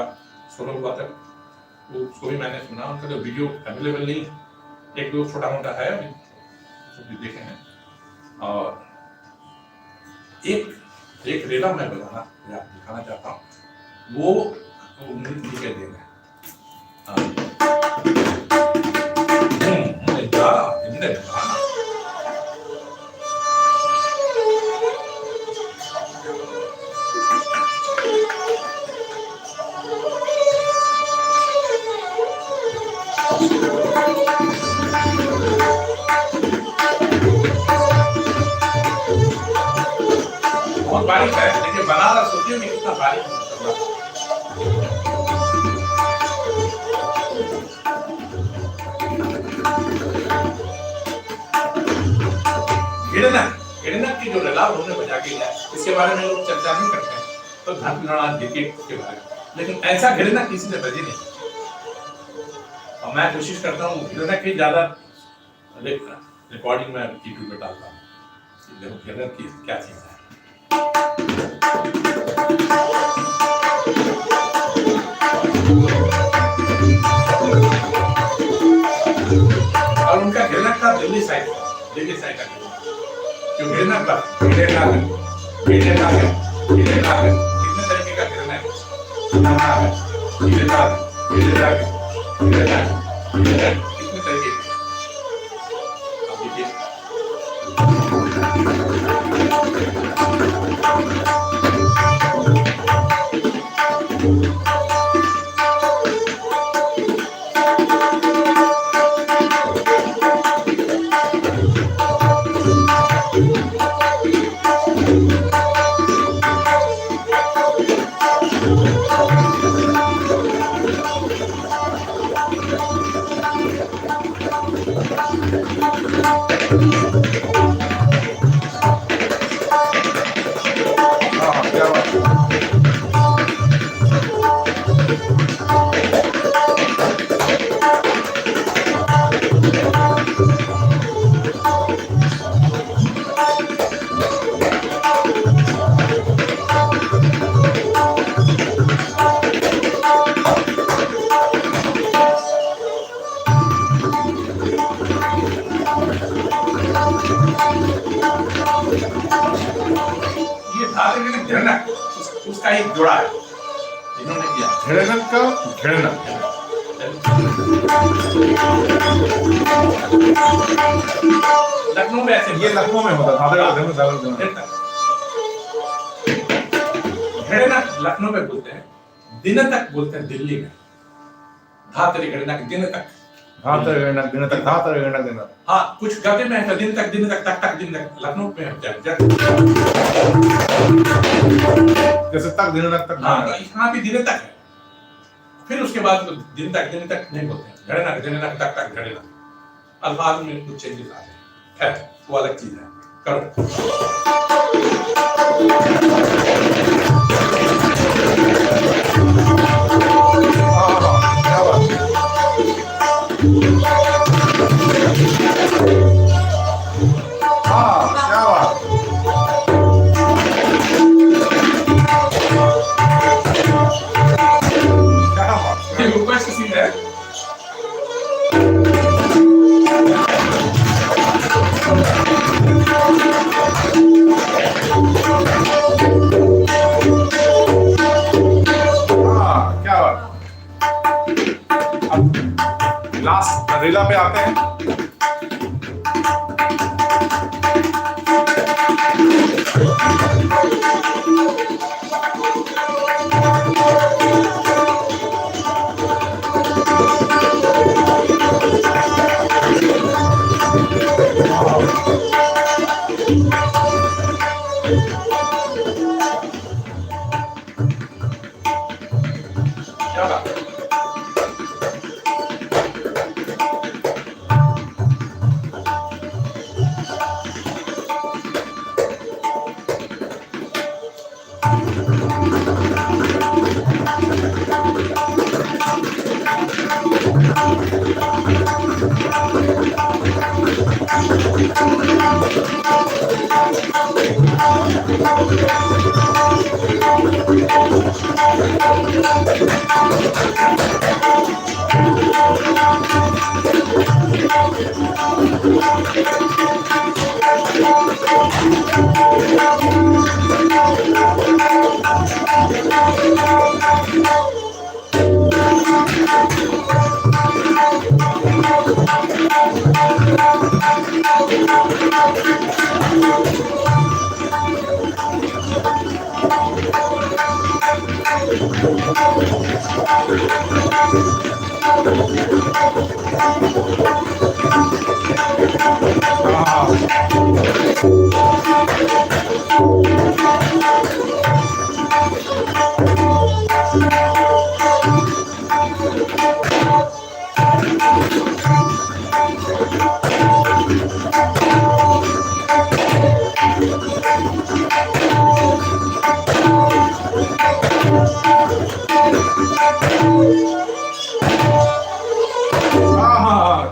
सोलो हुआ था, वो उसको भी मैंने सुना। उनका जो वीडियो अवेलेबल नहीं, एक दो छोटा मोटा है, अभी देखे हैं। और एक रेला मैं बताना दिखाना चाहता हूँ, वो उन्नीस जी के दिन है। बहुत बारीक है, लेकिन बना रहा, सोचिए कि कितना बारीक है। घिड़नक की जो लला उन्होंने बजा के गया, इसके बारे में लोग चर्चा नहीं करते हैं, तो धननाथ क्रिकेट के बारे में, लेकिन ऐसा घिड़नक किसी ने बजी नहीं। और मैं कोशिश करता हूँ घिड़नक की ज्यादा रिकॉर्डिंग में यूट्यूब पे डालता हूँ, देखो घिड़नक की क्या चीज है। और उनका घिड़नक था दिल्ली साइड का, जो घिड़नक था कितने तरीके का घिड़नक है, कितने तरीके के। अब देखिए उसका एक जोड़ा है इन्होंने किया, घिड़नक का घिड़नक। लखनऊ में ऐसे, ये लखनऊ में होता था, घिड़नक लखनऊ में बोलते हैं, दिन तक बोलते हैं दिल्ली में, धातरी घिड़नक दिन तक, धातरी घिड़नक दिन तक, धातरी घिड़नक दिन तक। हाँ, कुछ गते में है दिन तक तक दिन तक, लखनऊ में है जैसे तक दिन तक। हाँ, तो यहाँ भी दिन तक है, फिर उसके बाद तो दिन तक नहीं बोलते हैं, घिड़नक दिन तक घिड़नक, अल्फाज में कुछ चेंजेस आ गए, खैर वो अलग चीज है। करो लास्ट रेला पे आते हैं।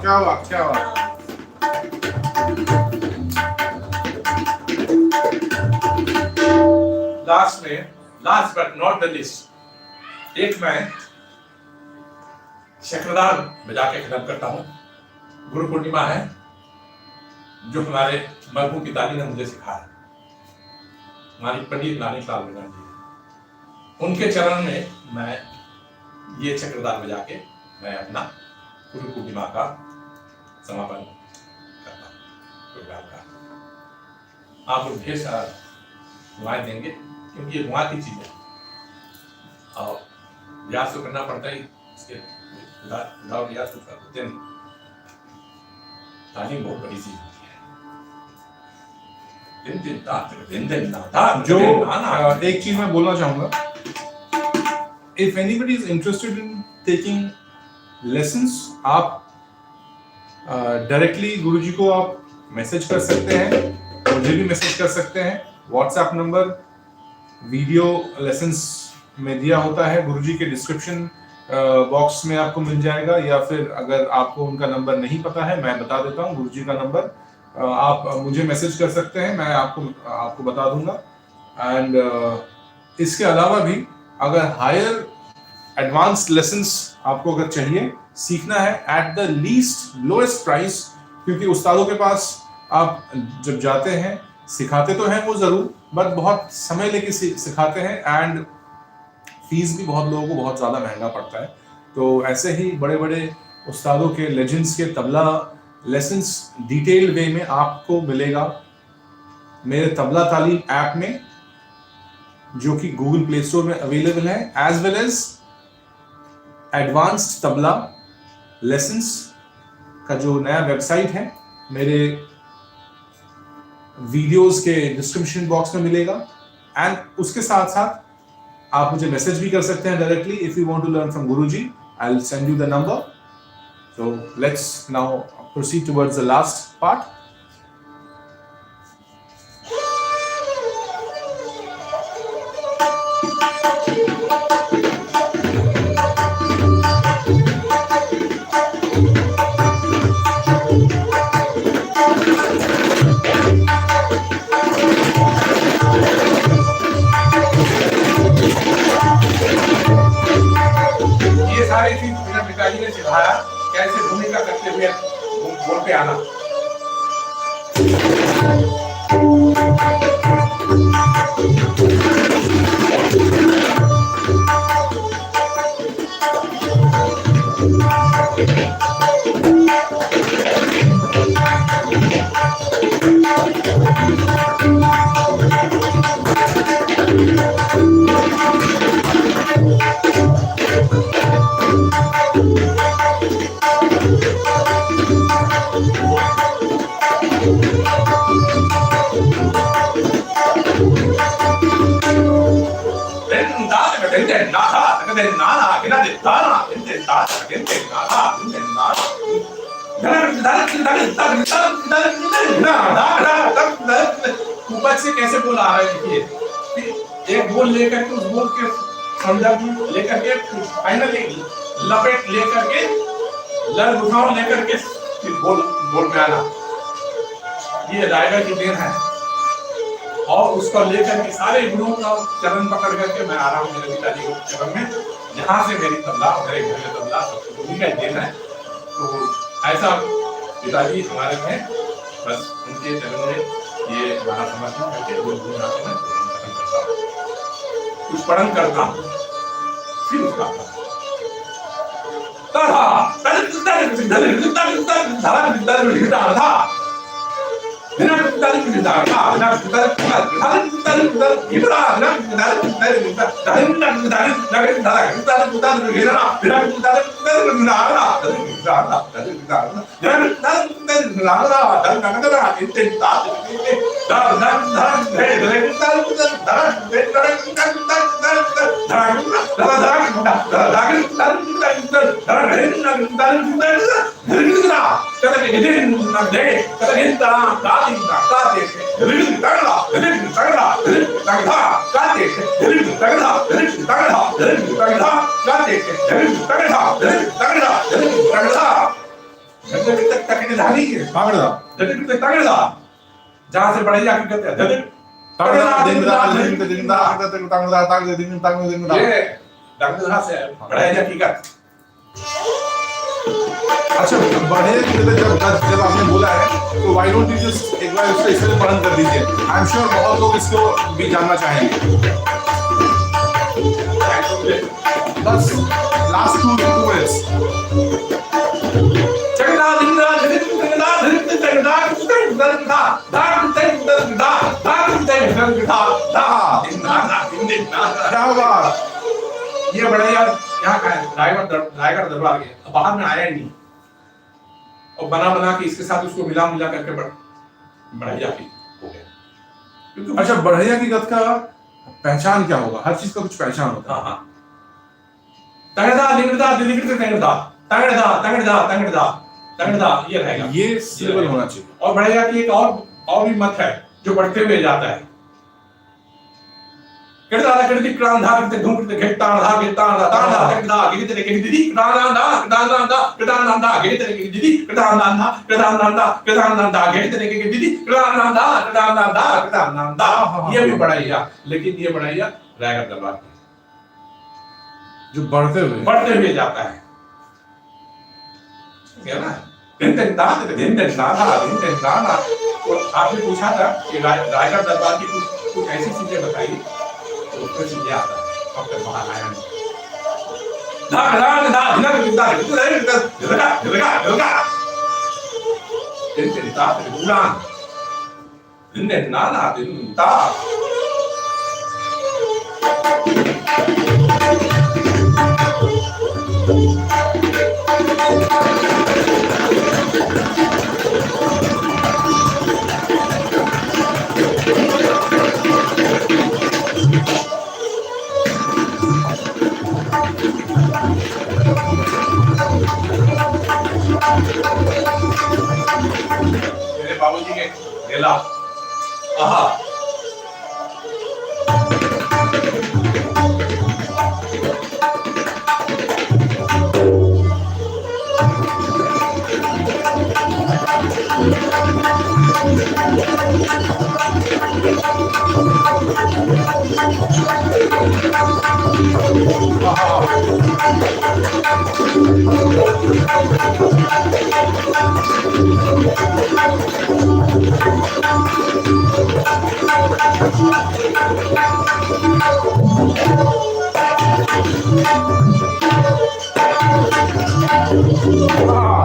क्या बात, क्या बात। Last but not the list, एक मैं चक्रधार बजा के खत्म करता हूँ। गुरु पूर्णिमा है, जो हमारे मरहूम पिताजी ने मुझे सिखाया, हमारी पंडित नानी लाल मीणा जी, उनके चरण में मैं ये चक्रधार बजा के मैं अपना गुरु पूर्णिमा का समापन करता हूँ प्रोग्राम का। आप लोग ढेर सारा दुआएं देंगे, क्योंकि ये दुआ की चीज है और प्रयास तो करना पड़ता ही, इसके प्रयास तो करते नहीं। तालीम बहुत बड़ी चीज होती है। जो एक चीज मैं बोलना चाहूंगा, if anybody is interested in taking lessons, आप डायरेक्टली गुरुजी को आप मैसेज कर सकते हैं, मुझे भी मैसेज कर सकते हैं। व्हाट्सएप नंबर वीडियो लेसन्स में दिया होता है, गुरुजी के डिस्क्रिप्शन बॉक्स में आपको मिल जाएगा, या फिर अगर आपको उनका नंबर नहीं पता है, मैं बता देता हूँ गुरुजी का नंबर, आप मुझे मैसेज कर सकते हैं, मैं आपको बता दूंगा। एंड इसके अलावा भी अगर हायर एडवांस लेसन्स आपको अगर चाहिए, सीखना है at the least lowest price, क्योंकि उस्तादों के पास आप जब जाते हैं, सिखाते तो हैं वो जरूर, बट बहुत समय लेके सिखाते हैं, एंड फीस भी बहुत लोगों को बहुत ज़्यादा महंगा पड़ता है। तो ऐसे ही बड़े बड़े उस्तादों के, लेजेंड्स के तबला लेसन्स डिटेल वे में आपको मिलेगा मेरे तबला तालीम ऐप में, जो कि गूगल प्ले स्टोर में अवेलेबल है, as well as advanced tabla lessons का जो नया वेबसाइट है, मेरे वीडियोस के डिस्क्रिप्शन बॉक्स में मिलेगा। एंड उसके साथ साथ आप मुझे मैसेज भी कर सकते हैं directly, if you want to learn from Guruji, I will send you the number. So let's now proceed towards the last part. ये सारी चीज मेरे पिताजी ने सिखाया, कैसे भूमिका करते हुए बोल पे आना। ऊपर से कैसे बोल आ रहा है, देखिए एक बोल लेकर के उस बोल के संदर्भ लेकर के फाइनली लपेट लेकर के लड़ उठाओ लेकर के फिर बोल में आना। ये रायगढ़ की देन है। और उसको लेकर के सारे गुरुओं का चरण पकड़ करके मैं आ रहा हूँ मेरे पिताजी के चरण में, जहाँ से मेरी तबला, मेरे घर में तबला सबको उन्हीं का देना है। तो ऐसा पिताजी हमारे में, बस उनके चरण में ये हमारा समर्पण करके वो गुरु नाते में खत्म करता हूँ, कुछ पढ़न करता हूँ, फिर उसका जहां से बढ़िया कहते हैं से बढ़िया हकीकत। अच्छा, बढ़े जब आपने बोला है तो व्हाई डोंट यू जस्ट एक बार उसका इसमें वर्णन कर दीजिए। आई एम श्योर बहुत लोग इसको भी जानना चाहेंगे। बस लास्ट 2 मिनट्स। क्या बात, ये बढ़िया यहाँ का है, रायगढ़ दरबार के बाहर में आया ही नहीं, और बना के इसके साथ उसको मिला करके बढ़िया की हो गया। क्योंकि अच्छा, बढ़िया की गत का पहचान क्या होगा? हर चीज का कुछ पहचान होता है। हाँ, तगड़दा ये रहेगा, ये सिलेबल होना चाहिए। और बढ़िया की एक और भी मत है जो बढ़ते हुए जाता है। ये भी बढ़ाइया, लेकिन ये बढ़ाइया रायगढ़ दरबार की जो बढ़ते हुए जाता है, तो आपने पूछा था कि रायगढ़ दरबार की कुछ ऐसी चीजें बताइए, तो उसमें से ये आता है। अब तक वहां आया नहीं। मेरे बाबूजी के गेला, आहा,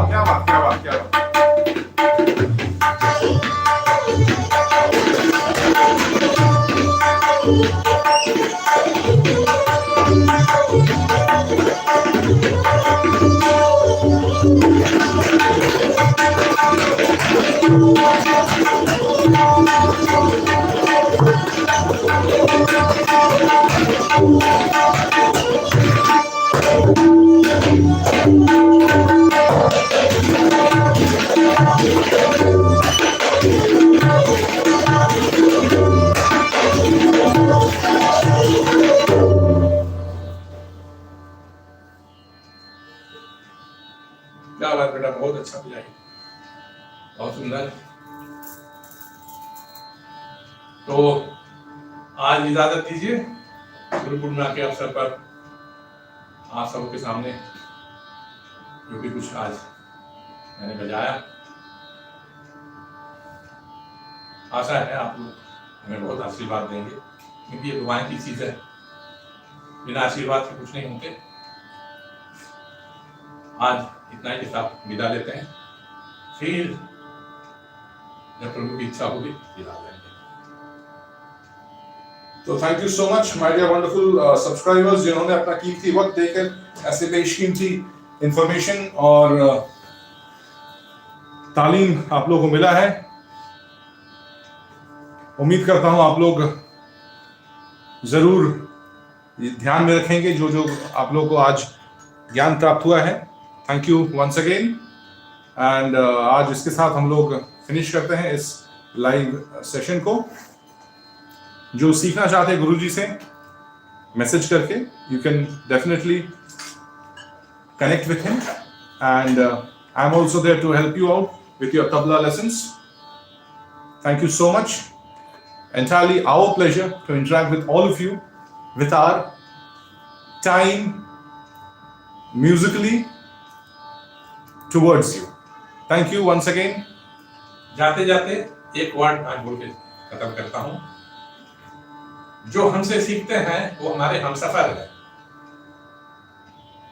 क्या बात, क्या बात, क्या बात। क्या बात बेटा, बहुत अच्छा बजाई, बहुत सुंदर। तो आज इजाजत दीजिए गुरु पूर्णिमा के अवसर पर आप सबके सामने जो भी कुछ आज मैंने बजाया, आशा है आप लोग हमें बहुत आशीर्वाद देंगे, क्योंकि ये दुआएं की चीज है, बिना आशीर्वाद के कुछ नहीं होते। आज इतना ही के साथ विदा लेते हैं, फिर जब प्रभु की इच्छा होगी विदा लेंगे। तो thank you so much my dear wonderful subscribers, जिन्होंने अपना कीमती वक्त देकर ऐसे बेशकीमती इंफॉर्मेशन और तालीम आप लोगों को मिला है। उम्मीद करता हूं आप लोग जरूर ध्यान में रखेंगे जो जो आप लोगों को आज ज्ञान प्राप्त हुआ है। Thank you once again. And आज इसके साथ हम लोग फिनिश करते हैं इस लाइव सेशन को। जो सीखना चाहते हैं गुरुजी से मैसेज करके, you can definitely connect with him, and I am also there to help you out with your tabla lessons. Thank you so much. Entirely our pleasure to interact with all of you with our time musically towards you. Thank you once again. जाते जाते एक word मैं बोल के खत्म करता हूं। जो हमसे सीखते हैं वो हमारे हमसफर है,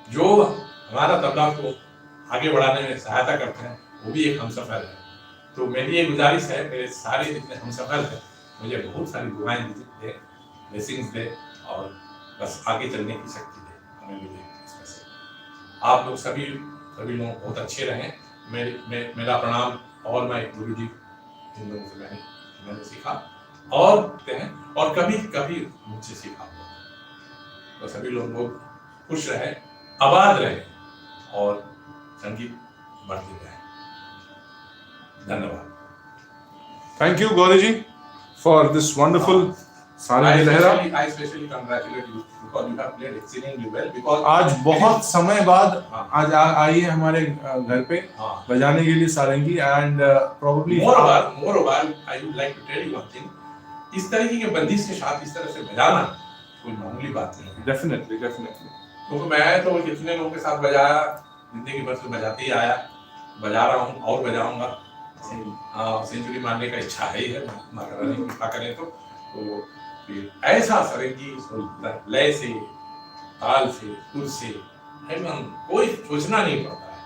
जो हमारा तबला को आगे बढ़ाने में सहायता करते हैं वो भी एक हमसफर है। तो मेरी ये गुजारिश है, मेरे सारे जितने हमसफर हैं मुझे बहुत सारी दुआएं दे, ब्लेसिंग्स दे, और बस आगे चलने की शक्ति दे हमें मिले इसमें से। आप लोग सभी लोग बहुत अच्छे रहें। मेरा प्रणाम। और मैं गुरु जी इन लोगों से मैंने सीखा और कभी कभी मुझसे सीखा। तो सभी लोग खुश रहे, आबाद रहे और संगीत बढ़ती रहे। धन्यवाद। Thank you Gauri for this wonderful सारंगी लहरा। I especially congratulate you because you have played exceedingly well, because आज बहुत समय बाद आज आई है हमारे घर पे बजाने के लिए सारंगी, and probably moreover I would like to tell you one thing, इस तरीके के बंदिश के साथ इस तरह से बजाना कोई मामूली बात नहीं है। डेफिनेटली क्योंकि मैं तो कितने लोगों के साथ बजाया, जिंदगी भर से बजाते ही आया, बजा रहा हूँ और बजाऊंगा। सेंचुरी मारने का इच्छा है ही है, माता रानी की कृपा करें तो ऐसा सारंगी लय से, ताल से, सुर से कोई सोचना नहीं पड़ता है।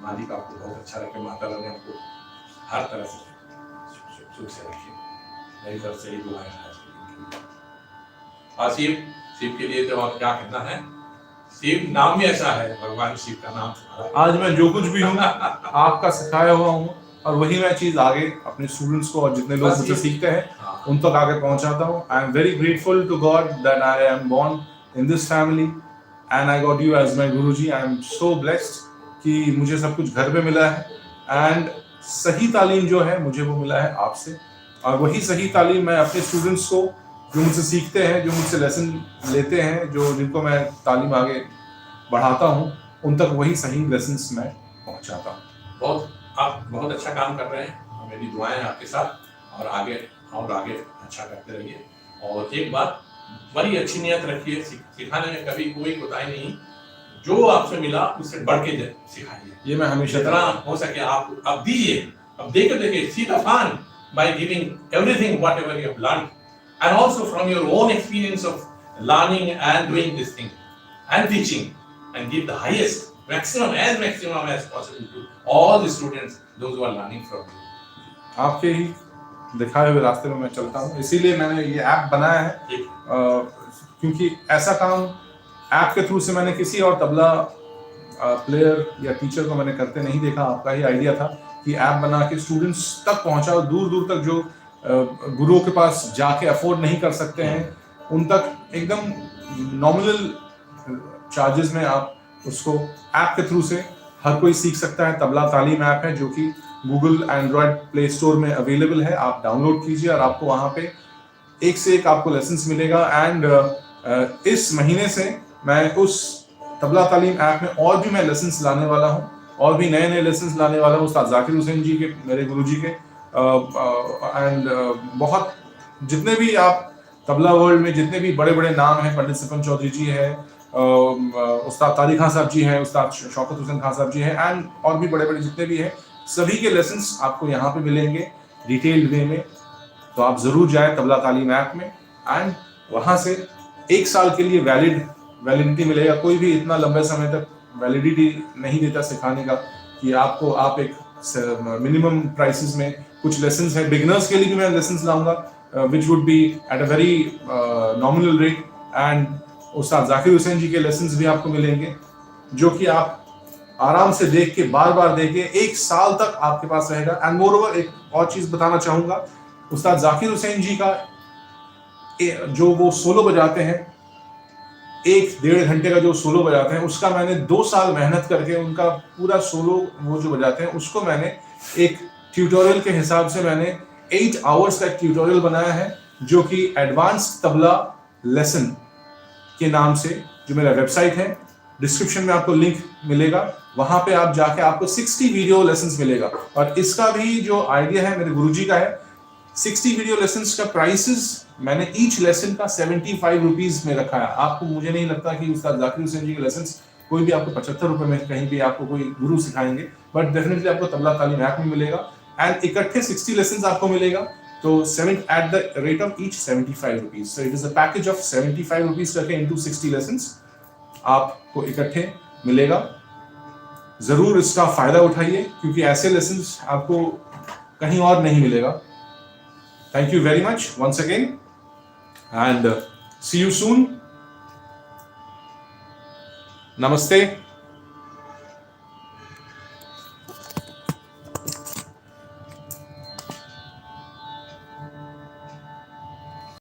मालिक आपको बहुत अच्छा रखे, माता रानी आपको हर तरह से सुख से रखे। मेरी तरफ से ही दुआएं हैं। शिव के लिए तो आप क्या कहना है, शिव नाम भी ऐसा है, भगवान शिव का नाम। आज मैं जो कुछ भी हूँ आपका सिखाया हुआ हूँ, और वही मैं चीज आगे अपने स्टूडेंट्स को और जितने लोग मुझसे सीखते हैं उन तक आगे पहुंचाता हूँ। I am very grateful to God that I am born in this family and I got you as my guruji. I am so blessed कि मुझे सब कुछ घर पे मिला है, एंड सही तालीम जो है मुझे वो मिला है आपसे, और वही सही तालीम मैं अपने स्टूडेंट्स को जो मुझसे सीखते हैं, जो मुझसे लेसन लेते हैं, जो जिनको मैं तालीम आगे बढ़ाता हूँ, उन तक वही सही लेसन्स मैं पहुँचाता हूँ। आप बहुत अच्छा काम कर रहे हैं, मेरी दुआएं आपके साथ, और आगे अच्छा करते रहिए। और एक बात, बड़ी अच्छी नियत रखिए, सिखाने में कभी कोई कोताही नहीं, जो आपसे मिला उससे बढ़ के सिखाइए। ये मैं हमेशा जितना हो सके आप दीजिए। अब देखिए see the fun by giving everything whatever you have learn, and also from your own experience of learning and doing this thing and teaching, and give the highest maximum as possible to all the students, those who are learning from you. आपके ही दिखाए हुए रास्ते में मैं चलता हूँ, इसीलिए मैंने ये ऐप बनाया है, क्योंकि ऐसा काम ऐप के थ्रू से मैंने किसी और तबला प्लेयर या टीचर को मैंने करते नहीं देखा। आपका ही आइडिया था कि ऐप बना के स्टूडेंट्स तक पहुंचाओ, दूर दूर तक जो गुरुओं के पास जाके अफोर्ड नहीं कर सकते हैं उन तक एकदम नॉमिनल चार्जेस में आप उसको ऐप के थ्रू से हर कोई सीख सकता है। तबला तालीम ऐप है जो कि गूगल एंड्रॉयड प्ले स्टोर में अवेलेबल है, आप डाउनलोड कीजिए और आपको वहाँ पे एक से एक आपको लेसन्स मिलेगा। एंड इस महीने से मैं उस तबला तालीम ऐप में और भी मैं लेसन्स लाने वाला हूँ, और भी नए नए लेसन्स लाने वाला हूँ उस्ताद जाकिर हुसैन जी के, मेरे गुरुजी के, एंड बहुत जितने भी आप तबला वर्ल्ड में जितने भी बड़े बड़े नाम हैं, पंडित सपन चौधरी जी है, उस्ताद तारिक खान साहब जी हैं, उस्ताद शौकत हुसैन खान साहब जी हैं, एंड और भी बड़े बड़े जितने भी हैं, सभी के लेसन्स आपको यहाँ पे मिलेंगे डिटेल्ड वे में। तो आप ज़रूर जाएं तबला तालीम ऐप में, एंड वहाँ से 1 साल के लिए वैलिडिटी मिलेगा। कोई भी इतना लंबे समय तक वैलिडिटी नहीं देता सिखाने का कि आपको आप एक मिनिमम प्राइसेस में कुछ लेसन्स हैं। बिगिनर्स के लिए भी मैं लेसन्स लाऊंगा which would be at a very nominal rate, and उस्ताद जाकिर हुसैन जी के लेसन्स भी आपको मिलेंगे जो कि आप आराम से देख के बार बार देखे 1 साल तक आपके पास रहेगा। एंड मोर ओवर एक और चीज बताना चाहूंगा, उस्ताद जाकिर हुसैन जी का जो वो सोलो बजाते हैं, 1-1.5 घंटे का जो सोलो बजाते हैं, उसका मैंने 2 साल मेहनत करके उनका पूरा सोलो वो जो बजाते हैं उसको मैंने एक ट्यूटोरियल के हिसाब से मैंने 8 आवर्स का एक ट्यूटोरियल बनाया है, जो कि एडवांस्ड तबला लेसन के नाम से, जो मेरा वेबसाइट है, डिस्क्रिप्शन में आपको लिंक मिलेगा, वहां पे आप जाके आपको 60 वीडियो लेसन्स मिलेगा। और इसका भी जो आइडिया है मेरे गुरुजी का है। 60 वीडियो लेसन्स का प्राइसेस मैंने ईच लेसन का 75 रुपीज में रखा है। आपको, मुझे नहीं लगता कि उस्ताद जाकिर हुसैन जी के लेसन्स कोई भी आपको 75 रुपए में कहीं भी आपको कोई गुरु सिखाएंगे, बट डेफिनेटली आपको तबला तालीम ऐप में मिलेगा, एंड इकट्ठे 60 लेसन्स आपको मिलेगा। तो 7 at the rate of each 75 rupees. So it is a package of 75 rupees करके into 60 lessons आपको इकट्ठे मिलेगा। जरूर इसका फायदा उठाइए, क्योंकि ऐसे लेसन्स आपको कहीं और नहीं मिलेगा। Thank you very much once again, and see you soon. Namaste.